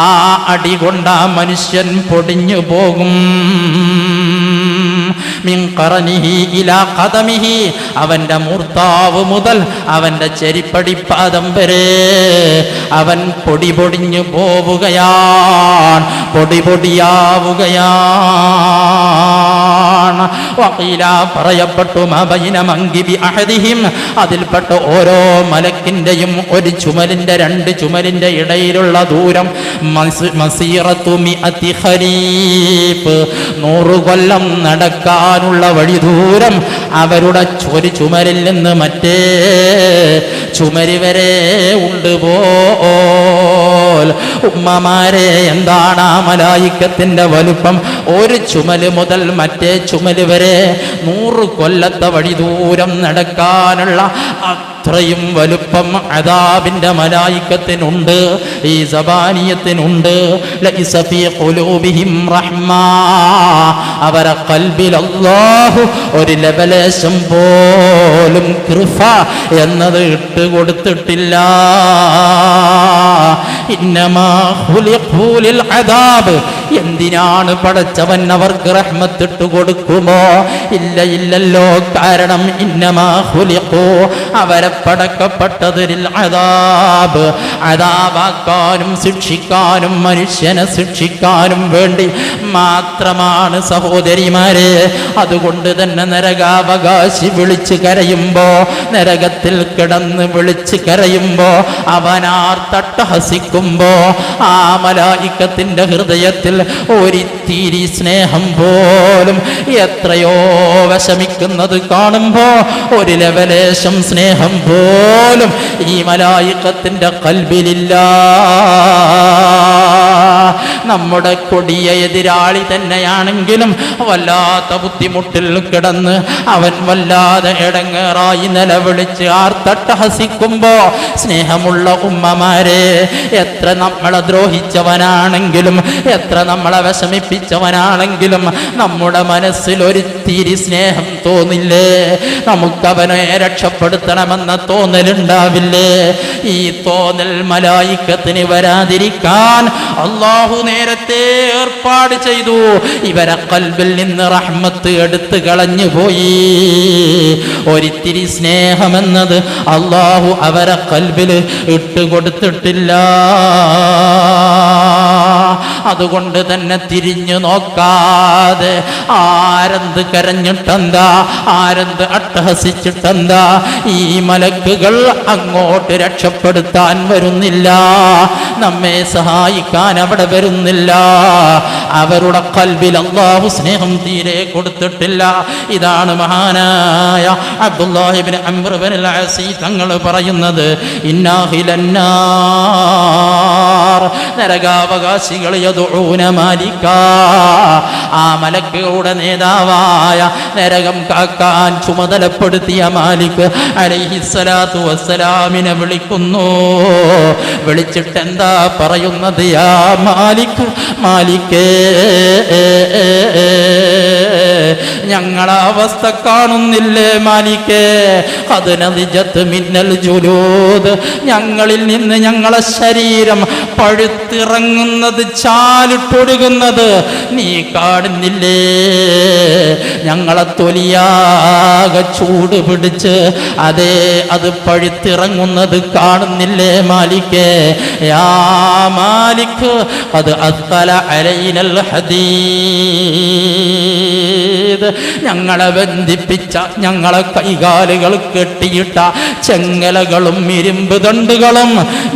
ആ അടി കൊണ്ട് ആ മനുഷ്യൻ പൊടിഞ്ഞു പോകും. മിൻ ഖറനിഹി ഇലാ ഖദമിഹി, അവന്റെ മൂർത്താവ് മുതൽ അവന്റെ ചെരിപ്പടിപ്പാദം വരെ അവൻ പൊടി പൊടിഞ്ഞു പോവുകയാണ്, പൊടി പൊടിയാവുകയാണ്. വഖീല, പറയപ്പെട്ടു, മബൈന മങ്കിബി അഹദിഹിം, അതിൽപ്പെട്ട ഓരോ മലക്കിന്റെയും ഒരു ചുമലിന്റെ രണ്ട് ചുമലിന്റെ ഇടയിലുള്ള ദൂരം മസീറത്തു മിഅത്തി ഖരീഫ്, 100 കൊല്ലം നടക്കാനുള്ള വഴി ദൂരം അവരുടെ ഒരു ചുമരിൽ നിന്ന് മറ്റേ ചുമര് വരെ ഉണ്ട് പോൽ. ഉമ്മമാരെ, എന്താണ് ആ മലായിക്കത്തിന്റെ വലുപ്പം? ഒരു ചുമല് മുതൽ മറ്റേ ചുമല് വരെ 100 കൊല്ലത്തെ വഴി ദൂരം നടക്കാനുള്ള അത്രയും വലുപ്പം അദാബിന്റെ മലായിക്കത്തിനുണ്ട്, ഈ സബാനിയത്തിനുണ്ട്. ലൈസ ഫീ ഖുലൂബിഹിം റഹ്മ, അവരെ ഖൽബിൽ അല്ലാഹു ഒരു ലബലേശം പോലും കൃപ എന്നത് ഇട്ട് കൊടുത്തിട്ടില്ല. ഇന്നമാ ഖുലിഖൂ ലിൽ അദാബ്, എന്തിനാണ് പടച്ചവൻ അവർക്ക് റഹ്മത്തിട്ട് കൊടുക്കുമോ? ഇല്ലല്ലോ. കാരണം ഇന്നമാ ഖുലിഖൂ, അവരെ പടക്കപ്പെട്ടത് ലിൽ അദാബ്, അദാബാക്കാനും ശിക്ഷിക്കാനും മനുഷ്യനെ ശിക്ഷിക്കാനും വേണ്ടി മാത്രമാണ് സഹോദരിമാരെ. അതുകൊണ്ട് തന്നെ നരകാവകാശി വിളിച്ച് കരയുമ്പോ, നരകത്തിൽ കിടന്ന് വിളിച്ച് കരയുമ്പോ, അവനാർത്തട്ടഹസിക്കുമ്പോ, ആ മലായിക്കത്തിന്റെ ഹൃദയത്തിൽ ഒരിത്തിരി സ്നേഹം പോലും, എത്രയോ വിഷമിക്കുന്നത് കാണുമ്പോ ഒരു ലവലേശം സ്നേഹം പോലും ഈ മലായിക്കത്തിന്റെ ഖൽബിലില്ല. നമ്മുടെ കൊടിയ എതിരാളി തന്നെയാണെങ്കിലും വല്ലാത്ത ബുദ്ധിമുട്ടിൽ കിടന്ന് അവൻ വല്ലാതെ ഇടങ്ങേറായി നിലവിളിച്ച് ആർത്തട്ടഹസിക്കുമ്പോ, സ്നേഹമുള്ള ഉമ്മമാരെ, എത്ര നമ്മളെ ദ്രോഹിച്ചവനാണെങ്കിലും, എത്ര നമ്മളെ വിഷമിപ്പിച്ചവനാണെങ്കിലും നമ്മുടെ മനസ്സിൽ ഒരിത്തിരി സ്നേഹം തോന്നില്ലേ? നമുക്കവനെ രക്ഷപ്പെടുത്തണമെന്ന തോന്നലുണ്ടാവില്ലേ? ഈ തോന്നൽ മലായിക്കത്തിന് വരാതിരിക്കാൻ അല്ലാഹു നേരത്തെ ഏർപ്പാട് ചെയ്തു. ഇവരെ ഖൽബിൽ നിന്ന് റഹ്മത്ത് എടുത്തു കളഞ്ഞു പോയി. ഒരിത്തിരി സ്നേഹമെന്നത് അല്ലാഹു അവരെ ഖൽബിൽ ഇട്ടുകൊടുത്തിട്ടില്ല. അതുകൊണ്ട് തന്നെ തിരിഞ്ഞു നോക്കാതെ ആരെന്ത് കരഞ്ഞിട്ടെന്താ, ആരെന്ത് അട്ടഹസിച്ചിട്ടെന്താ, ഈ മലക്കുകൾ അങ്ങോട്ട് രക്ഷപ്പെടുത്താൻ വരുന്നില്ല, നമ്മെ സഹായിക്കാൻ അവിടെ വരുന്നില്ല. അവരുടെ ഖൽബിൽ അല്ലാഹു സ്നേഹം തീരെ കൊടുത്തിട്ടില്ല. ഇതാണ് മഹാനായ അബ്ദുല്ലാഹി ഇബ്നു അംർ ഇബ്നുൽ അസീ തങ്ങൾ പറയുന്നത്. ഇന്നാഹിലന്നാർ, നരകാവകാശികൾ യദഊന മാലിക, ആ മലക്കുകളുടെ നേതാവായ നരകം കാക്കാൻ ചുമതലപ്പെടുത്തിയ മാലിക് അലൈഹിസ്സലാത്തു വസ്സലാമിനെ വിളിക്കുന്നു. വിളിച്ചിട്ട് എന്താ പറയുന്നത്? യാ മാലിക്, മാലിക്കേ, ഞങ്ങളെ അവസ്ഥ കാണുന്നില്ലേ മാലിക്കേ? ഖദ് നദിജത് മിന്നൽ ജുലൂദ്, ഞങ്ങളിൽ നിന്ന് ഞങ്ങളെ ശരീരം പഴുത്തിറങ്ങുന്നത്, ചാലിട്ടൊഴുകുന്നത് നീ കാണുന്നില്ലേ? ഞങ്ങളെ തൊലിയാകെ ചൂട് പിടിച്ച് അതേ അത് പഴുത്തിറങ്ങുന്നത് കാണുന്നില്ലേ മാലിക്കേ? യാ മാലിക്, ഖദ് അസ്തല അലൈനൽ ഹദീദ്, ഞങ്ങളെ ബന്ധിപ്പിച്ച, ഞങ്ങളെ കൈകാലുകൾ കെട്ടിയിട്ട ചെങ്ങലകളും ഇരുമ്പ് ദണ്ടുകളും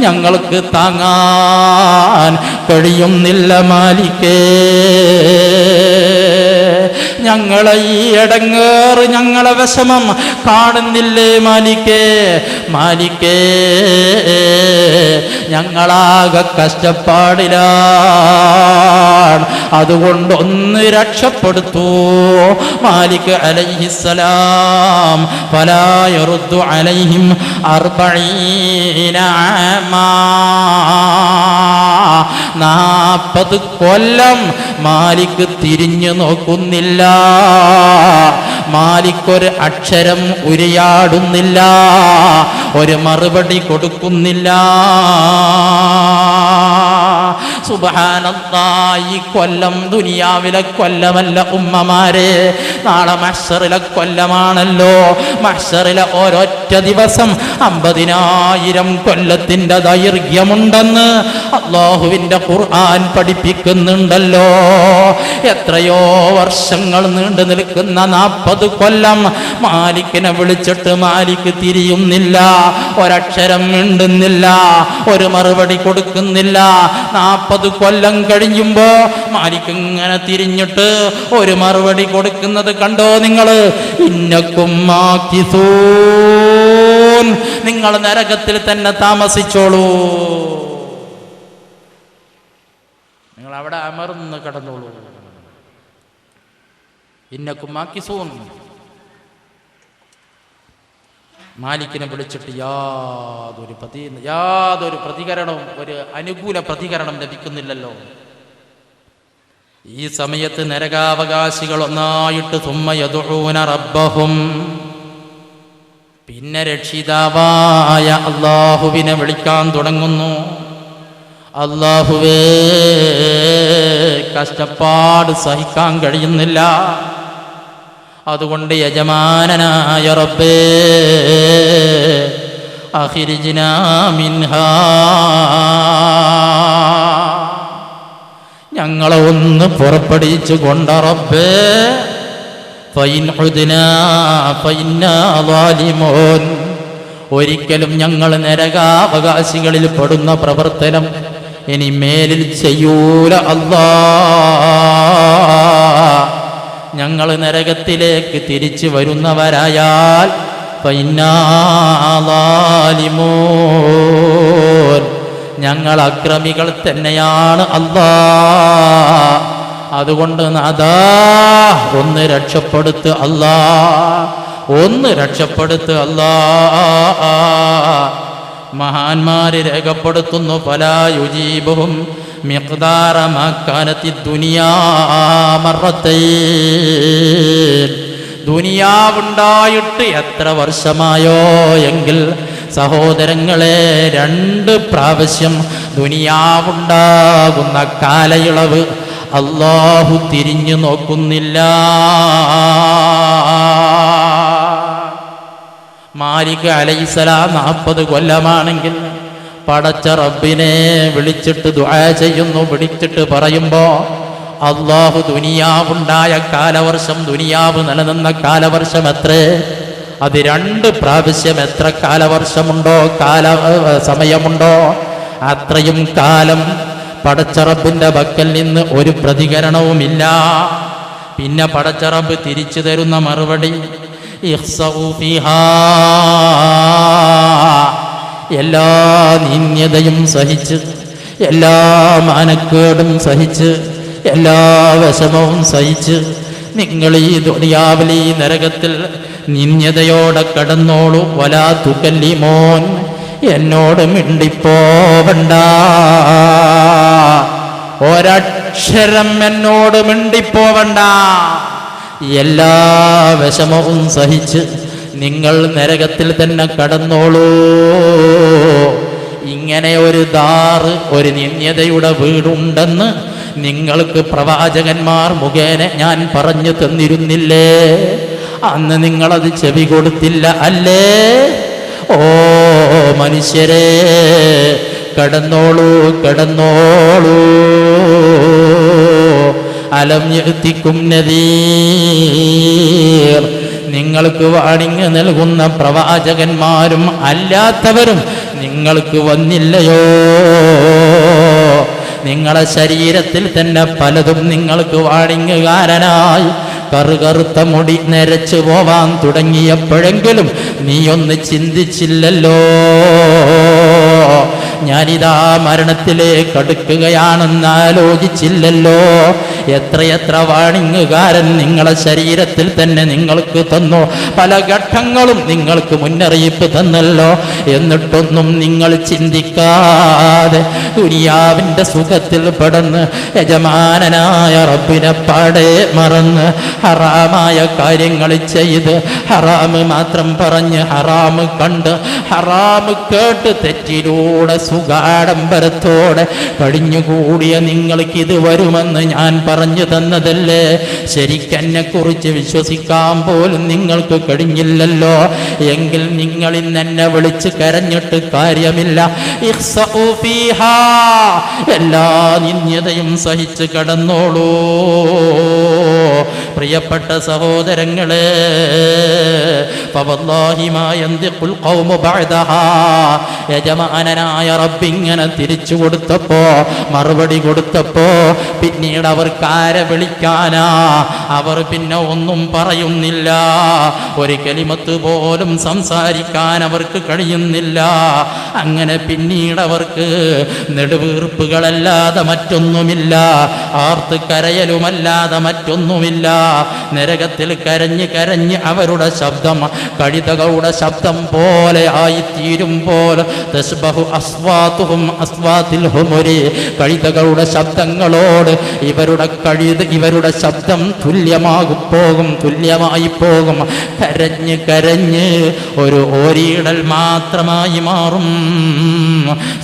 ഞങ്ങൾക്ക് താങ്ങാൻ കഴിയുന്നില്ല മാലിക്കേ. ഞങ്ങളെ ഈ ഇടങ്ങേറ്, ഞങ്ങളെ വിഷമം കാണുന്നില്ലേ മാലിക്കേ? മാലിക്കേ, ഞങ്ങളാകെ കഷ്ടപ്പാടിലാണ്, അതുകൊണ്ട് ഒന്ന് രക്ഷപ്പെടുത്തൂ. മാലിക് അലൈഹിസ്സലാം ഫലാ യറുദ്ദു അലൈഹിം 40 ആമാ, 40 കൊല്ലം മാലിക് തിരിഞ്ഞു നോക്കുന്നില്ല. മാലിക് ഒരു അക്ഷരം ഉരിയാടുന്നില്ല, ഒരു മറുപടി കൊടുക്കുന്നില്ല. സുബ്ഹാനല്ലാഹ്, ഈ കൊല്ലം ദുനിയാവിലെ കൊല്ലമല്ല ഉമ്മമാരെ. നാളെ മഹ്ശറിലെ കൊല്ലമാണല്ലോ. മഹ്ശറിലെ ഒരൊറ്റ ദിവസം 50,000 കൊല്ലത്തിന്റെ ദൈർഘ്യമുണ്ടെന്ന് അല്ലാഹുവിന്റെ ഖുർആൻ പഠിപ്പിക്കുന്നുണ്ടല്ലോ. എത്രയോ വർഷങ്ങൾ നീണ്ടു നിൽക്കുന്ന 40 കൊല്ലം മാലിക്കിനെ വിളിച്ചിട്ട് മാലിക് തിരിയുന്നില്ല, ഒരക്ഷരം മിണ്ടുന്നില്ല, ഒരു മറുപടി കൊടുക്കുന്നില്ല. 40 കൊല്ലം കഴിയുമ്പോ മാലിക് ഇങ്ങനെ തിരിഞ്ഞിട്ട് ഒരു മറുപടി കൊടുക്കുന്നത് കണ്ടോ നിങ്ങൾ? ഇന്നക്കും മാകിസൂൻ, നിങ്ങൾ നരകത്തിൽ തന്നെ താമസിച്ചോളൂ, നിങ്ങൾ അവിടെ അമർന്ന് കിടന്നോളൂ. ഇന്നക്കും മാകിസൂൻ. മാലിക്കിനെ വിളിച്ചിട്ട് യാതൊരു പ്രതികരണവും, ഒരു അനുകൂല പ്രതികരണം ലഭിക്കുന്നില്ലല്ലോ. ഈ സമയത്ത് നരകാവകാശികൾ ഒന്നായിട്ട് സുമ്മ യദഊന റബ്ബഹും, പിന്നെ രക്ഷിതാവായ അല്ലാഹുവിനെ വിളിക്കാൻ തുടങ്ങുന്നു. അല്ലാഹുവേ, കഷ്ടപ്പാട് സഹിക്കാൻ കഴിയുന്നില്ല, അതുകൊണ്ട് യജമാനനായ റബ്ബേ അഖിരിജ്നാ മിൻഹാ, ഞങ്ങളെ ഒന്ന് പുറപ്പെടുവിച്ചു കൊണ്ട റബ്ബേ, ഫഇൻ ഉദ്നാ ഫഇന്നാ ളാലിമൂൻ, ഒരിക്കലും ഞങ്ങൾ നരകാവകാശികളിൽ പെടുന്ന പ്രവർത്തനം ഇനി മേലിൽ ചെയ്യൂല അല്ലാ. ഞങ്ങൾ നരകത്തിലേക്ക് തിരിച്ചു വരുന്നവരായാൽ ഫഇന്നാ ളാലിമൂൻ, ഞങ്ങൾ അക്രമികൾ തന്നെയാണ് അല്ലാ. അതുകൊണ്ട് നാഥാ ഒന്ന് രക്ഷപ്പെടുത്ത് അല്ലാ, ഒന്ന് രക്ഷപ്പെടുത്ത് അല്ലാ. മഹാന്മാര് രേഖപ്പെടുത്തുന്നു, ഫലാ യുജീബുഹും മിഖ്ദാറ മാ കാനത്തി ദുനിയാ മറത്തൈൻ, ദുനിയാവുണ്ടായിട്ട് എത്ര വർഷമായോ എങ്കിൽ സഹോദരങ്ങളെ 2 പ്രാവശ്യം ദുനിയാവുണ്ടാകുന്ന കാലയളവ് അല്ലാഹു തിരിഞ്ഞു നോക്കുന്നില്ല. മാലിക് അലൈഹിസ്സലാം 40 കൊല്ലമാണെങ്കിൽ പടച്ച റബ്ബിനെ വിളിച്ചിട്ട് ദുആ ചെയ്യുന്നു, വിളിച്ചിട്ട് പറയുമ്പോ അല്ലാഹു ദുനിയാവുണ്ടായ കാലവർഷം, ദുനിയാവ് നിലനിന്ന കാലവർഷം എത്രേ? അത് 2 പ്രാവശ്യം എത്ര കാലവർഷമുണ്ടോ, സമയമുണ്ടോ അത്രയും കാലം പടച്ച റബ്ബിന്റെ പക്കൽ നിന്ന് ഒരു പ്രതികരണവുമില്ല. പിന്നെ പടച്ച റബ്ബ് തിരിച്ചു തരുന്ന മറുപടി ഇഖ്സഉ ഫീഹാ, എല്ലാ നിന്ദ്യതയും സഹിച്ച്, എല്ലാ മാനക്കേടും സഹിച്ച്, എല്ലാ വിഷമവും സഹിച്ച് നിങ്ങൾ ഈ ദുനിയാവിൽ ഈ നരകത്തിൽ നിന്ദ്യതയോടെ കടന്നോളൂ. വലാ തുകല്ലിമോൻ, എന്നോട് മിണ്ടിപ്പോവണ്ട, ഒരക്ഷരം എന്നോട് മിണ്ടിപ്പോവണ്ട. എല്ലാ വിഷമവും സഹിച്ച് നിങ്ങൾ നരകത്തിൽ തന്നെ കടന്നോളൂ. ഇങ്ങനെ ഒരു ദാറ്, ഒരു നിന്ദ്യതയുടെ വീടുണ്ടെന്ന് നിങ്ങൾക്ക് പ്രവാചകന്മാർ മുഖേന ഞാൻ പറഞ്ഞു തന്നിരുന്നില്ലേ? അന്ന് നിങ്ങളത് ചെവി കൊടുത്തില്ല അല്ലേ? ഓ മനുഷ്യരെ, കടന്നോളൂ, കടന്നോളൂ. അലം യഅ്തികും നദീർ, നിങ്ങൾക്ക് വാണിംഗ് നൽകുന്ന പ്രവാചകന്മാരും അല്ലാത്തവരും നിങ്ങൾക്ക് വന്നില്ലയോ? നിങ്ങളെ ശരീരത്തിൽ തന്നെ പലതും നിങ്ങൾക്ക് വാണിംഗുകാരനായി കറുകറുത്ത മുടി നരച്ചു പോവാൻ തുടങ്ങിയപ്പോഴെങ്കിലും നീയൊന്ന് ചിന്തിച്ചില്ലല്ലോ, ഞാനിതാ മരണത്തിലേക്ക് അടുക്കുകയാണെന്ന് ആലോചിച്ചില്ലല്ലോ. എത്രയെത്ര വാണിംഗുകാരൻ നിങ്ങളെ ശരീരത്തിൽ തന്നെ നിങ്ങൾക്ക് തന്നു, പല ഘട്ടങ്ങളും നിങ്ങൾക്ക് മുന്നറിയിപ്പ് തന്നല്ലോ. എന്നിട്ടൊന്നും നിങ്ങൾ ചിന്തിക്കാതെ ദുനിയാവിൻ്റെ സുഖത്തിൽ പെടന്ന് യജമാനനായ റബ്ബിനെ പാടെ മറന്ന് ഹറാമായ കാര്യങ്ങൾ ചെയ്ത്, ഹറാമ് മാത്രം പറഞ്ഞ്, ഹറാമ് കണ്ട്, ഹറാമ് കേട്ട്, തെറ്റിലൂടെ സുഖാഡംബരത്തോടെ കഴിഞ്ഞുകൂടിയ നിങ്ങൾക്കിത് വരുമെന്ന് ഞാൻ പറഞ്ഞു തന്നതല്ലേ? ശരിക്കെന്നെ കുറിച്ച് വിശ്വസിക്കാൻ പോലും നിങ്ങൾക്ക് കഴിഞ്ഞില്ലല്ലോ. എങ്കിൽ നിങ്ങൾ ഇന്ന് എന്നെ വിളിച്ച് കരഞ്ഞിട്ട് കാര്യമില്ല. ഇഖ്സഉ ഫീഹാ, എല്ലാ നിന്ദ്യതയും സഹിച്ച് കടന്നോളൂ. പ്രിയപ്പെട്ട സഹോദരങ്ങളെ, ഫവല്ലാഹി മാ യന്തിഖുൽ ഖൗമു ബഅദഹാ, യജമാനനായ റബ്ബിങ്ങനെ തിരിച്ചു കൊടുത്തപ്പോ, മറുപടി കൊടുത്തപ്പോ, പിന്നീട് അവർക്ക് ആരെ വിളിക്കാനാ? അവർ പിന്നെ ഒന്നും പറയുന്നില്ല. ഒരു കലിമത്ത് പോലും സംസാരിക്കാൻ അവർക്ക് കഴിയുന്നില്ല. അങ്ങനെ പിന്നീട് അവർക്ക് നെടുവീർപ്പുകളല്ലാതെ മറ്റൊന്നുമില്ല, ആർത്ത് കരയലുമല്ലാതെ മറ്റൊന്നുമില്ല. നരകത്തിൽ കരഞ്ഞ് കരഞ്ഞ് അവരുടെ ശബ്ദം കഴുതകളുടെ ശബ്ദം പോലെ ആയിത്തീരുമ്പോൾ, തസ്ബഹു അസ്വാതുഹും അസ്വാതിൽ ഹുമുരി, കഴുതകളുടെ ശബ്ദങ്ങളോട് ഇവരുടെ ശബ്ദം തുല്യമായി പോകും. കരഞ്ഞ് കരഞ്ഞ് ഒരു ഓരിയിടൽ മാത്രമായി മാറും.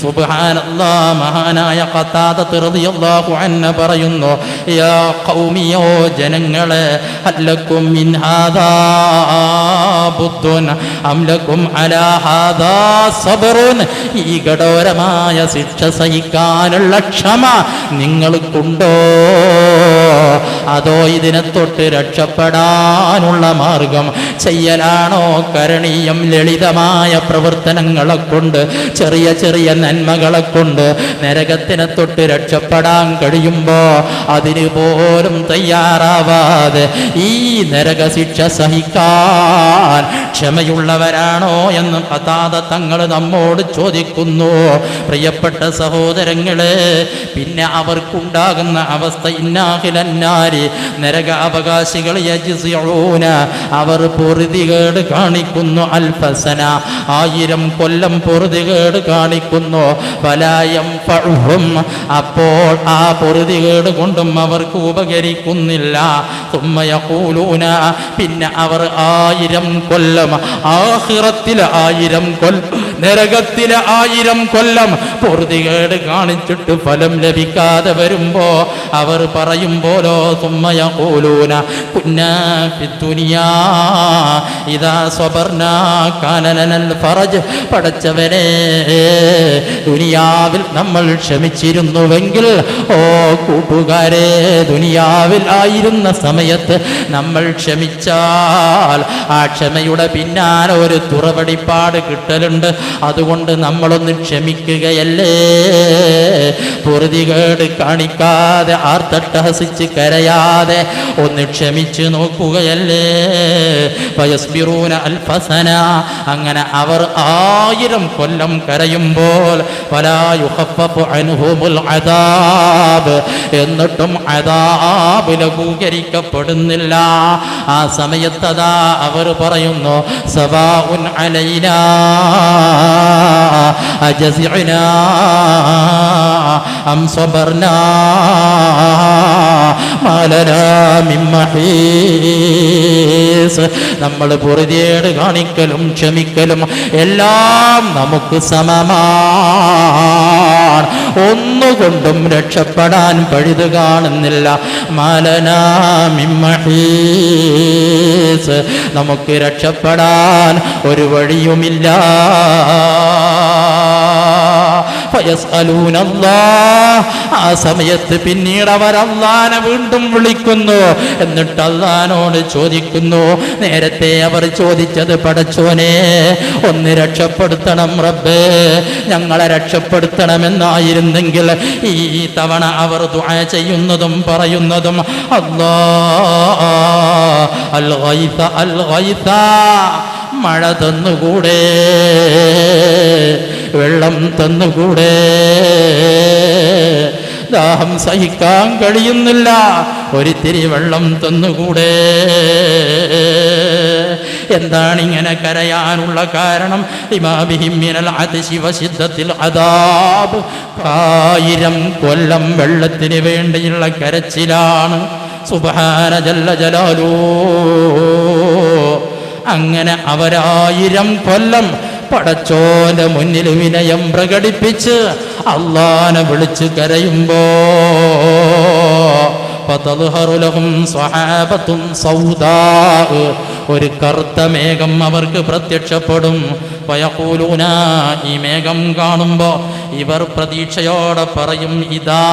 സുബ്ഹാനല്ലാഹ്. മഹാനായ ഖതാദ റളിയല്ലാഹു അൻഹു പറയുന്നു, യാ ഖൗമിയോ ജനങ്ങളെ, ഹല്ലക്കും മിൻ ഹാദാ ബുദ്ദുൻ അം ലക്കും അലാ ഹാദാ സബ്റുൻ, ഈ കഠോരമായ ശിക്ഷ സഹിക്കാനുള്ള ക്ഷമ നിങ്ങൾക്കുണ്ടോ? അതോ ഇതിനെ തൊട്ട് രക്ഷപ്പെടാനുള്ള മാർഗം ചെയ്യലാണോ കരണീയം? ലളിതമായ പ്രവർത്തനങ്ങളെ കൊണ്ട്, ചെറിയ ചെറിയ നന്മകളെ കൊണ്ട് നരകത്തിനെ തൊട്ട് രക്ഷപ്പെടാൻ കഴിയുമ്പോ അതിന് പോലും തയ്യാറാവാതെ ഈ നരകശിക്ഷ സഹിക്കാൻ ക്ഷമയുള്ളവരാണോ എന്ന് ഖതാദ തങ്ങൾ നമ്മോട് ചോദിക്കുന്നു. പ്രിയപ്പെട്ട സഹോദരങ്ങളെ, പിന്നെ അവർക്കുണ്ടാകുന്ന അവസ്ഥ, ഇന്നാഹിലന്നാരി, നരക അവകാശികൾ, യജ്സിഊന, അവർ പൊറുതികേട് കാണിക്കുന്നു, അൽഫസന, 1000 കൊല്ലം പൊറുതികേട് കാണിക്കുന്നു. വലായം ഫഉഹും, അപ്പോൾ ആ പൊറുതികേട് കൊണ്ടും അവർക്ക് ഉപകരിക്കുന്നില്ല. തുമ്മ യഖൂലൂന, പിന്നെ അവർ 1000 കൊല്ലം, ആഖിറത്തിലെ 1000 കൊല്ലം, നരകത്തിലെ 1000 കൊല്ലം പൊറുതികേട് കാണിച്ചിട്ട് ഫലം ലഭിക്കാതെ വരുമ്പോ അവർ പറയുമ്പോലോ, തുമ്മ യഖൂലൂന കുന്നാ ഫിദ്ദുനിയാ ഇദാ സ്വബർനാ കാന ലനൽ ഫറജ്, പടച്ചവനെ, ദുനിയാവിൽ നമ്മൾ ക്ഷമിച്ചിരുന്നുവെങ്കിൽ, ഓ കൂട്ടുകാരെ, ദുനിയാവിൽ ആയിരുന്ന സമയത്ത് നമ്മൾ ക്ഷമിച്ചാൽ ആ ക്ഷമയുടെ പിന്നാലെ ഒരു തുറവടിപ്പാട് കിട്ടലുണ്ട്. അതുകൊണ്ട് നമ്മളൊന്ന് ക്ഷമിക്കുകയല്ലേ, പൊറുതികേട് കാണിക്കാതെ, ആർത്തട്ടഹസിച്ച് കരയാതെ ഒന്ന് ക്ഷമിച്ച് നോക്കുകയല്ലേ. ഫയസ്ബിറൂന അൽഫസന, അങ്ങനെ അവർ 1000 കൊല്ലം കരയുമ്പോൾ, ഫലാ യുഖഫഫു അൻഹുമുൽ അദാബ്, എന്നിട്ടും അദാബ് ലഘൂകരിക്കപ്പെടുന്നില്ല. ആ സമയത്തതാ അവർ പറയുന്നു, സവാഉൻ അലൈനാ അജസിഅനാ അം സബർനാ മാലനാ മിൻ മഹീസ്, നമ്മൾ പൊറുതിയേട് കാണിക്കലും ക്ഷമിക്കലും എല്ലാം നമുക്ക് സമമാണ്, ഒന്നുകൊണ്ടും രക്ഷപ്പെടാൻ പഴുത് കാണുന്നില്ല. മാലനാ മിൻ മഹീസ്, നമുക്ക് രക്ഷപ്പെടാൻ ഒരു വഴിയുമില്ല. ആ സമയത്ത് പിന്നീട് അവർ അല്ലാഹനെ വീണ്ടും വിളിക്കുന്നു. എന്നിട്ട് അല്ലാഹനോട് ചോദിക്കുന്നു, നേരത്തെ അവർ ചോദിച്ചത്, പടച്ചോനെ ഒന്ന് രക്ഷപ്പെടുത്തണം റബ്ബേ, ഞങ്ങളെ രക്ഷപ്പെടുത്തണമെന്നായിരുന്നെങ്കിൽ ഈ തവണ അവർ ദുആ ചെയ്യുന്നതും പറയുന്നതും അല്ലാഹ് അൽ ഗൈഥ അൽ ഗൈഥ, മഴ തന്നുകൂടെ, വെള്ളം തന്നുകൂടെ, ദാഹം സഹിക്കാൻ കഴിയുന്നില്ല, ഒരിത്തിരി വെള്ളം തന്നുകൂടെ. എന്താണ് ഇങ്ങനെ കരയാനുള്ള കാരണം? ലിമാബിഹിം മിനൽ അത്ശി വശിദ്ദത്തിൽ അദാബ്, 1000 കൊല്ലം വെള്ളത്തിന് വേണ്ടിയുള്ള കരച്ചിലാണ്. സുബ്ഹാന ജല്ല ജലാലു. അങ്ങനെ അവർ 1000 കൊല്ലം പടച്ചോന്റെ മുന്നിൽ വിനയം പ്രകടിപ്പിച്ച് അല്ലാഹനെ വിളിച്ച് കരയുമ്പോ ഫതദ്ഹറു ലഹും സ്വഹാബത്തുൻ സൗദാ, ഒരു കറുത്ത മേഘം അവർക്ക് പ്രത്യക്ഷപ്പെടും. ഫയഖൂലൂന, ഈ മേഘം കാണുമ്പോൾ ഇവർ പ്രതീക്ഷയോടെ പറയും, ഇതാ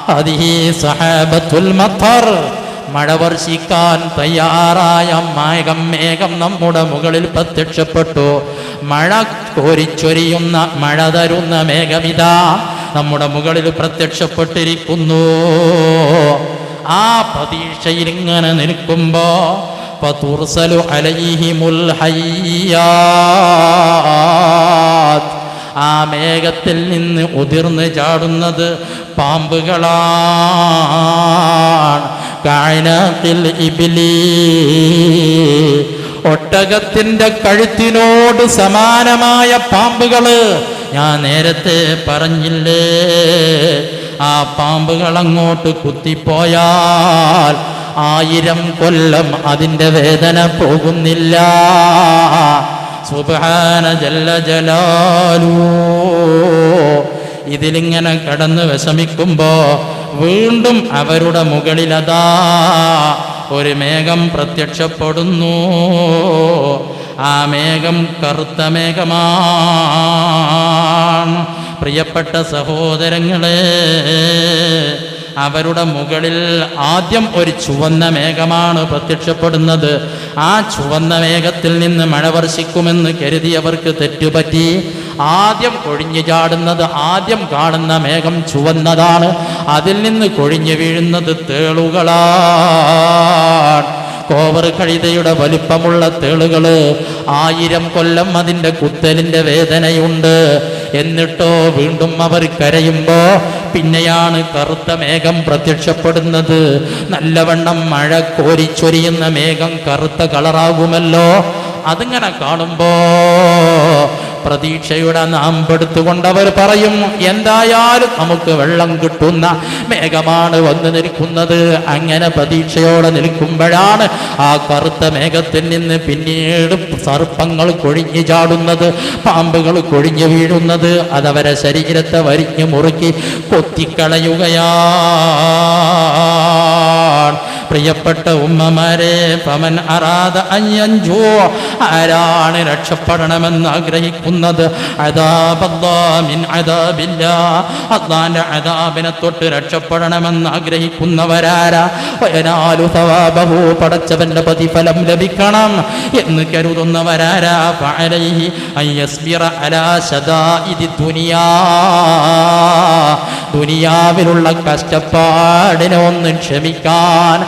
ഹദിഹി സഹാബത്തുൽ മത്തർ, മഴ വർഷിക്കാൻ തയ്യാറായ മേഘം നമ്മുടെ മുകളിൽ പ്രത്യക്ഷപ്പെട്ടു. മഴ കോരിച്ചൊരിയുന്ന, മഴ തരുന്ന മേഘമിതാ നമ്മുടെ മുകളിൽ പ്രത്യക്ഷപ്പെട്ടിരിക്കുന്നു. ആ പ്രതീക്ഷയിൽ ഇങ്ങനെ നിൽക്കുമ്പോ ഫതുർസലു അലൈഹിമുൽ ഹയ്യാത്ത്, ആ മേഘത്തിൽ നിന്ന് ഉതിർന്ന് ചാടുന്നത് പാമ്പുകളാണ്. കഅനാഖിൽ ഇബ്ലി, ഒട്ടകത്തിന്റെ കഴുത്തിനോട് സമാനമായ പാമ്പുകള്. ഞാൻ നേരത്തെ പറഞ്ഞില്ലേ, ആ പാമ്പുകൾ അങ്ങോട്ട് കുത്തിപ്പോയാൽ 1000 കൊല്ലം അതിൻ്റെ വേദന പോകുന്നില്ല. സുബ്ഹാന ജല്ല ജലാലു. ഇതിലിങ്ങനെ കടന്ന് വിഷമിക്കുമ്പോ വീണ്ടും അവരുടെ മുകളിലതാ ഒരു മേഘം പ്രത്യക്ഷപ്പെടുന്നു. ആ മേഘം കറുത്ത മേഘമാണ്. പ്രിയപ്പെട്ട സഹോദരങ്ങളെ, അവരുടെ മുകളിൽ ആദ്യം ഒരു ചുവന്ന മേഘമാണ് പ്രത്യക്ഷപ്പെടുന്നത്. ആ ചുവന്ന മേഘത്തിൽ നിന്ന് മഴ വർഷിക്കുമെന്ന് കരുതിയവർക്ക് തെറ്റുപറ്റി. ആദ്യം കൊഴിഞ്ഞു ചാടുന്നത്, ആദ്യം കാണുന്ന മേഘം ചുവന്നതാണ്, അതിൽ നിന്ന് കൊഴിഞ്ഞു വീഴുന്നത് തേളുകളാണ്. കോവർ കഴുതയുടെ വലിപ്പമുള്ള തേളുകള്. 1000 കൊല്ലം അതിൻ്റെ കുത്തലിൻ്റെ വേദനയുണ്ട്. എന്നിട്ടോ വീണ്ടും അവർ കരയുമ്പോ പിന്നെയാണ് കറുത്ത മേഘം പ്രത്യക്ഷപ്പെടുന്നത്. നല്ലവണ്ണം മഴ കോരിച്ചൊരിയുന്ന മേഘം കറുത്ത കളറാകുമല്ലോ. അതിങ്ങനെ കാണുമ്പോ പ്രതീക്ഷയുടെ നാമ്പെടുത്തുകൊണ്ടവർ പറയും, എന്തായാലും നമുക്ക് വെള്ളം കിട്ടുന്ന മേഘമാണ് വന്നു നിൽക്കുന്നത്. അങ്ങനെ പ്രതീക്ഷയോടെ നിൽക്കുമ്പോഴാണ് ആ കറുത്ത മേഘത്തിൽ നിന്ന് പിന്നീട് സർപ്പങ്ങൾ കൊഴിഞ്ഞു ചാടുന്നത്, പാമ്പുകൾ കൊഴിഞ്ഞു വീഴുന്നത്. അതവരെ ശരീരത്തെ വരിഞ്ഞു മുറുക്കി കൊത്തിക്കളയുകയാണ്. പ്രിയപ്പെട്ട ഉമ്മമാരെ, ഫമൻ അറാദ അൻ യൻജൂ, ആരാണ് രക്ഷപ്പെടണമെന്ന് ആഗ്രഹിക്കുന്നത്, അദാബല്ലാഹ് മിൻ അദാബില്ലാഹ്, അല്ലാഹുവിന്റെ അദാബിനെ തൊട്ട് രക്ഷപ്പെടണമെന്ന് ആഗ്രഹിക്കുന്നവരാരാ, വയനാലു സവാബഹു, പടച്ചവന്റെ പ്രതിഫലം ലഭിക്കണം എന്ന് കരുതുന്നവരാരാ, ഫഅലൈഹി അൻ യസ്ബിറ അലാ ശദാഇദി ദുനിയാ, ദുനിയാവിലുള്ള കഷ്ടപ്പാടിനെ ഒന്ന് ക്ഷമിക്കാൻ,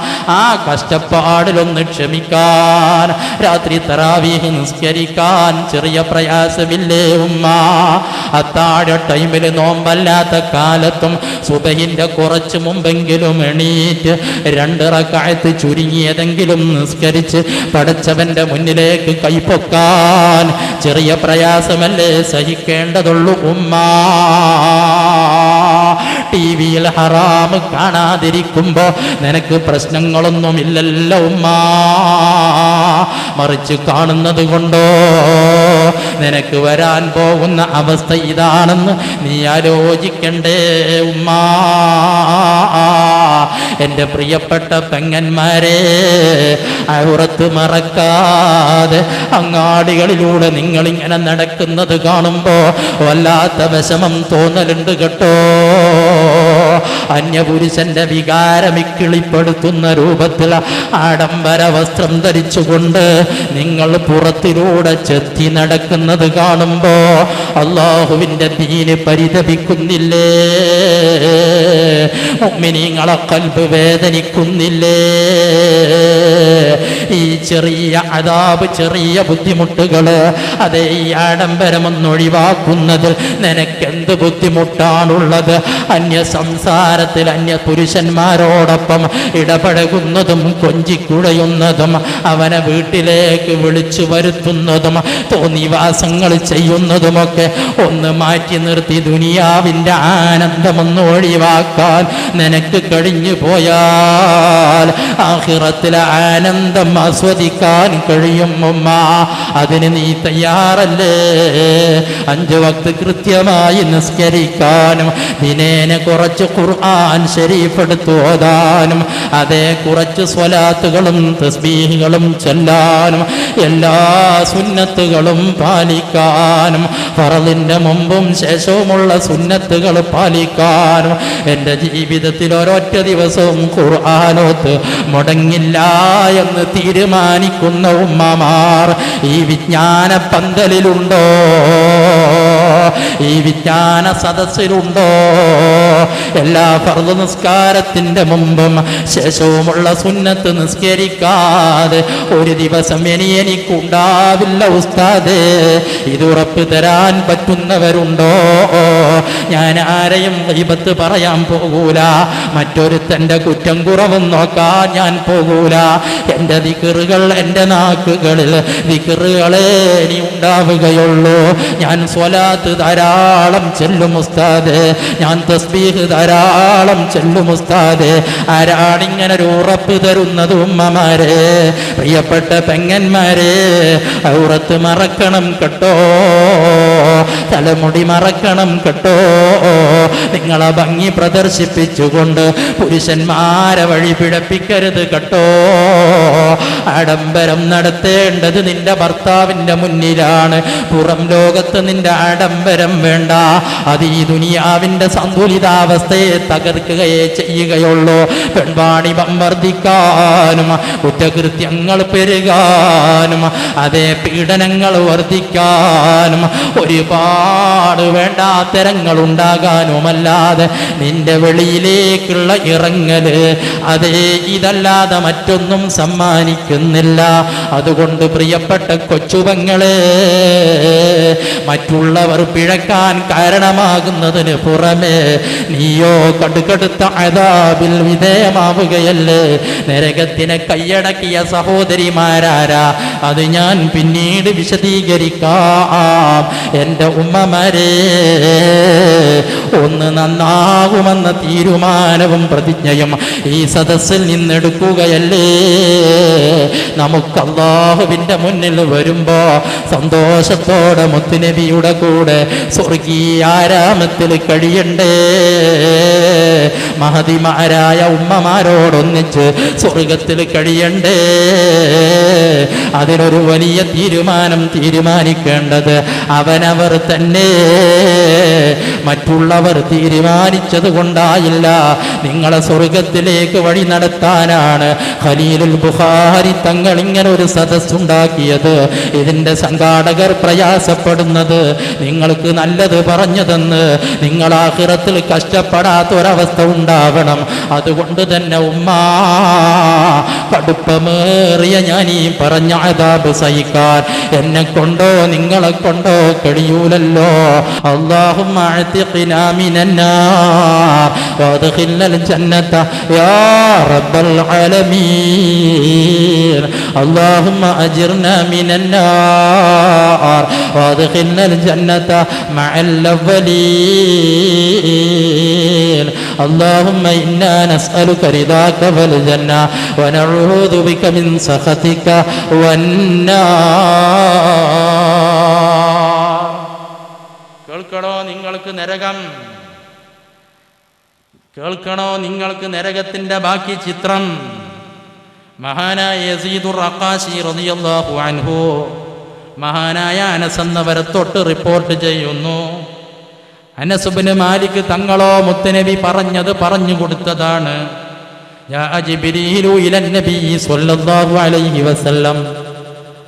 ആ കഷ്ടപ്പാടിലൊന്ന് ക്ഷമിക്കാൻ, രാത്രി തറാവീഹ് നിസ്കരിക്കാൻ ചെറിയ പ്രയാസമില്ലേ ഉമ്മ? അത്താഴ ടൈമിൽ നോമ്പല്ലാത്ത കാലത്തും സുബഹിന്റെ കുറച്ച് മുമ്പെങ്കിലും എണീറ്റ് 2 റക്അത്ത് ചുരുങ്ങിയതെങ്കിലും നിസ്കരിച്ച് പടച്ചവന്റെ മുന്നിലേക്ക് കൈപ്പൊക്കാൻ ചെറിയ പ്രയാസമല്ലേ സഹിക്കേണ്ടതുള്ളൂ ഉമ്മ? ടിവിയിൽ ഹറാം കാണാതിരിക്കുമ്പോ നിനക്ക് പ്രശ്നങ്ങളൊന്നുമില്ലല്ലോ ഉമ്മ. മറിച്ച് കാണുന്നത് കൊണ്ടോ നിനക്ക് വരാൻ പോകുന്ന അവസ്ഥ ഇതാണെന്ന് നീ ആലോചിക്കണ്ടേ ഉമ്മ? എൻ്റെ പ്രിയപ്പെട്ട പെങ്ങന്മാരെ, ഔറത്ത് മറക്കാതെ അങ്ങാടികളിലൂടെ നിങ്ങളിങ്ങനെ നടക്കുന്നത് കാണുമ്പോ വല്ലാത്ത വിഷമം തോന്നലുണ്ട് കേട്ടോ. അന്യപുരുഷന്റെ വികാരം ഇക്കിളിപ്പെടുത്തുന്ന രൂപത്തിൽ ആഡംബര വസ്ത്രം ധരിച്ചുകൊണ്ട് നിങ്ങൾ പുറത്തിലൂടെ ചെത്തി നടക്കുന്നത് കാണുമ്പോ അല്ലാഹുവിന്റെ ദീന് പരിതപിക്കുന്നില്ലേ? മുഅ്മിനീങ്ങളെ ഖൽബ് വേദനിക്കുന്നില്ലേ? ഈ ചെറിയ അദാബ്, ചെറിയ ബുദ്ധിമുട്ടുകള്, അതേ ഈ ആഡംബരമൊന്ന് ഒഴിവാക്കുന്നതിൽ നിനക്കെന്ത് ബുദ്ധിമുട്ടാണുള്ളത്? അന്യ സംസാരത്തിൽ അന്യ പുരുഷന്മാരോടൊപ്പം ഇടപഴകുന്നതും കൊഞ്ചിക്കുഴയുന്നതും അവനെ വീട്ടിലേക്ക് വിളിച്ചു വരുത്തുന്നതും തോന്നിവാസങ്ങൾ ചെയ്യുന്നതുമൊക്കെ ഒന്ന് മാറ്റി നിർത്തി ദുനിയാവിൻ്റെ ആനന്ദമൊന്ന് ഒഴിവാക്കാൻ നിനക്ക് കഴിഞ്ഞു പോയാൽ ആഖിറത്തിലെ ആനന്ദം ആസ്വദിക്കാൻ കഴിയും ഉമ്മ. അതിന് നീ തയ്യാറല്ലേ? 5 വക്ത് കൃത്യമായി നിസ്കരിക്കാനും ദിനേന കുറച്ച് ഖുർആൻ ശരീഫ് എടുത്ത് ഓതാനും അതേ കുറച്ച് സ്വലാത്തുകളും തസ്ബീഹുകളും ചൊല്ലാനും എല്ലാ സുന്നത്തുകളും പാലിക്കാനും ഫർളിന്റെ മുമ്പും ശേഷവുമുള്ള സുന്നത്തുകൾ പാലിക്കാനും എൻ്റെ ജീവിതത്തിൽ ഒരൊറ്റ ദിവസവും ഖുർആനോത്ത് മുടങ്ങില്ല എന്ന് തീരുമാനിക്കുന്ന ഉമ്മമാർ ഈ വിജ്ഞാന പന്തലിലുണ്ടോ? ഈ വിജ്ഞാന സദസ്സിലുണ്ടോ? എല്ലാ ഫർദ് നിസ്കാരത്തിന്റെ മുമ്പും ശേഷവുമുള്ള സുന്നത്ത് നിസ്കരിക്കാതെ ഒരു ദിവസം എനിക്കുണ്ടാവില്ല ഉസ്താദേ. ഇത് ഉറപ്പ് തരാൻ പറ്റുന്നവരുണ്ടോ? ഞാൻ ആരെയും ഗീബത്ത് പറയാൻ പോകൂല, മറ്റൊരുത്തൻ്റെ കുറ്റം കുറവും നോക്കാൻ ഞാൻ പോകൂല. എൻ്റെ ദിക്റുകൾ എൻ്റെ നാക്കുകളിൽ ദിക്റുകളെ ഇനി ഉണ്ടാവുകയുള്ളൂ. ഞാൻ സ്വലാത്ത് ധാരാളം ചെല്ലും ഉസ്താദേ, ഞാൻ തസ്ബീഹ് ധാരാളം ചെല്ലും ഉസ്താദേ. ആരാണിങ്ങനെ ഒരു ഉറപ്പ് തരുന്നത്? ഉമ്മമാരെ, പ്രിയപ്പെട്ട പെങ്ങന്മാരെ, ഔറത്ത് മറക്കണം കേട്ടോ, തലമുടി മറക്കണം കേട്ടോ. നിങ്ങളെ ഭംഗി പ്രദർശിപ്പിച്ചുകൊണ്ട് പുരുഷന്മാരെ വഴി പിഴപ്പിക്കരുത് കേട്ടോ. ആഡംബരം നടത്തേണ്ടത് നിന്റെ ഭർത്താവിൻ്റെ മുന്നിലാണ്. പുറം ലോകത്ത് നിന്റെ ആഡംബരം വേണ്ട. അത് ഈ ദുനിയാവിൻ്റെ സന്തുലിതാവസ്ഥയെ തകർക്കുകയേ ചെയ്യുകയുള്ളൂ. പെൺവാണിഭം വർദ്ധിക്കാനും കുറ്റകൃത്യങ്ങൾ പെരുകാനും അതേ പീഡനങ്ങൾ വർദ്ധിക്കാനും ഒരുപാട് വേണ്ടാത്തരങ്ങൾ ഉണ്ടാകാനുമല്ലാതെ നിന്റെ വെളിയിലേക്കുള്ള ഇറങ്ങല് അതേ ഇതല്ലാതെ മറ്റൊന്നും സമ്മാനിക്കുന്നില്ല. അതുകൊണ്ട് പ്രിയപ്പെട്ട കൊച്ചുപങ്ങളെ, മറ്റുള്ളവർ പിഴക്കാൻ കാരണമാകുന്നതിന് പുറമെ നീയോ കടുകടുത്ത അദാബിൽ വിധേയമാവുകയല്ലേ. നരകത്തിനെ കൈയടക്കിയ സഹോദരിമാരാരാ, അത് ഞാൻ പിന്നീട് വിശദീകരിക്കാം. എൻ്റെ ഉമ്മമാരെ, ഒന്ന് നന്നാകുമെന്ന തീരുമാനവും പ്രതിജ്ഞയും ഈ സദസ്സിൽ നിന്നെടുക്കുകയല്ലേ. നമുക്ക് അല്ലാഹുവിൻ്റെ മുന്നിൽ വരുമ്പോ സന്തോഷത്തോടെ മുത്തുനബിയുടെ കൂടെ സ്വർഗീയാരാമത്തിൽ കഴിയണ്ടേ. മഹതിമാരായ ഉമ്മമാരോടൊന്നിച്ച് സ്വർഗത്തിൽ കഴിയണ്ടേ. അതിനൊരു വലിയ തീരുമാനിക്കേണ്ടത് അവനവർ തന്നെ. മറ്റുള്ളവർ തീരുമാനിച്ചത് കൊണ്ടായില്ല. നിങ്ങളെ സ്വർഗത്തിലേക്ക് വഴി നടത്താനാണ് ഖലീലുൽ ബുഖാരി തങ്ങൾ ഇങ്ങനെ ഒരു സദസ്സുണ്ടാക്കിയത്. ഇതിൻ്റെ സംഘാടകർ പ്രയാസപ്പെടുന്നത് നിങ്ങൾക്ക് നല്ലത് പറഞ്ഞതെന്ന് നിങ്ങൾ ആഖിറത്തിൽ കഷ്ടപ്പെടാത്തൊരവസ്ഥ ഉണ്ടാവണം. അതുകൊണ്ട് തന്നെ ഉമ്മ, കടുപ്പമേറിയ ഞാൻ ഈ പറഞ്ഞ അദാബ് സഹിക്കാൻ എന്നെ കൊണ്ടോ നിങ്ങളെ കൊണ്ടോ കഴിയൂലല്ലോ. അല്ലാഹുമ്മ അഅ്തിഖ്നാ മിനന്നാർ വഅദ്ഖിൽനൽ ജന്നത യാ റബ്ബൽ ആലമീൻ. അല്ലാഹുമ്മ അജിർനാ മിനന്നാർ വഅദ്ഖിൽനൽ ജന്നത മഅൽ അവ്വലീൻ. اللهم إنا نسألك رضاك والجنة ونعوذ بك من سخطك والنار. കേൾക്കണോ നിങ്ങൾക്ക് നരകം? കേൾക്കണോ നിങ്ങൾക്ക് നരകത്തിന്റെ ബാക്കി ചിത്രം? മഹാനായ യസീദുർ റഖാശി റളിയല്ലാഹു അൻഹു മഹാനായ അനസ് എന്നവരെ തൊട്ട് റിപ്പോർട്ട് ചെയ്യുന്നു. അനസ് ഇബ്നു മാലിക് തങ്ങളോ മുത്തനബി പറഞ്ഞത് പറഞ്ഞു കൊടുത്തതാണ്. യാ ജിബ്രീലു ഇലൻ നബി സ്വല്ലല്ലാഹു അലൈഹി വസല്ലം.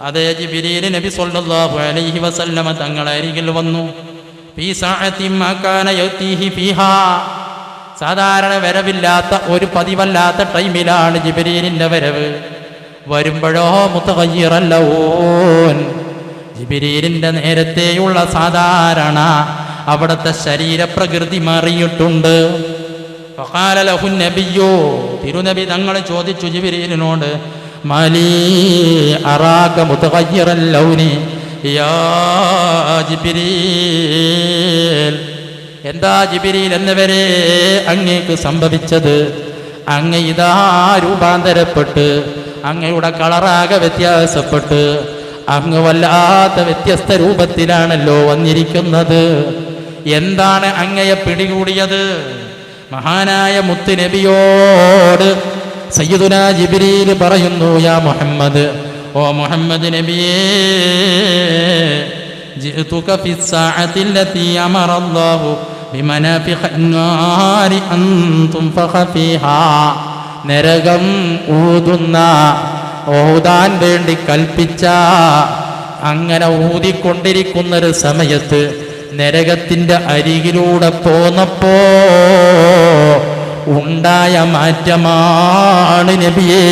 അതേ ജിബ്രീൽ നബി സ്വല്ലല്ലാഹു അലൈഹി വസല്ലം തങ്ങളെ അരികിൽ വന്നു. ഫീ സഅത്തിൻ മാ കാന യതീഹി ഫീഹാ. സാധാരണ വരവില്ലാത്ത ഒരു പതിവല്ലാത്ത ടൈമിലാണ് ജിബ്രീലിന്റെ വരവ്. വരുമ്പോഴോ മുതഗയ്യിറല്ലഊൻ. ജിബ്രീലിന്റെ നേരത്തെയുള്ള സാധാരണ അവിടുത്തെ ശരീരപ്രകൃതി മാറിയിട്ടുണ്ട്. ഫഖാല ലഹു നബിയ്യോ, തിരുനബി തങ്ങൾ ചോദിച്ചു ജിബ്രീലിനോട്, മാലീ അറാക മുതഗയ്യിറൽ ലൗനി യാ ജിബ്രീൽ. എന്താ ജിബ്രീൽ എന്നവരെ അങ്ങേക്ക് സംഭവിച്ചത്? അങ്ങ് ഇതാ രൂപാന്തരപ്പെട്ട് അങ്ങയുടെ കളറാകെ വ്യത്യാസപ്പെട്ട് അങ്ങ് വല്ലാത്ത വ്യത്യസ്ത രൂപത്തിലാണല്ലോ വന്നിരിക്കുന്നത്. എന്താണ് അങ്ങയെ പിടികൂടിയത്? മഹാനായ മുത്ത് നബിയോട് സയ്യിദുനാ ജിബ്രീൽ പറയുന്നു, യാ മുഹമ്മദ്, ഓ മുഹമ്മദ് നബിയേ, ജിഅ്തുക ഫിസ്സാഅത്തി അല്ലതി അമറല്ലാഹു ബിമനാഫിഖന്നാരി അൻ തുൻഫഖ ഫീഹാ. നരകം ഊതാൻ വേണ്ടി കൽപ്പിച്ച, അങ്ങനെ ഊതിക്കൊണ്ടിരിക്കുന്നൊരു സമയത്ത് നരകത്തിന്റെ അരികിലൂടെ പോന്നപ്പോ ഉണ്ടായ മാറ്റമാണ് നബിയേ.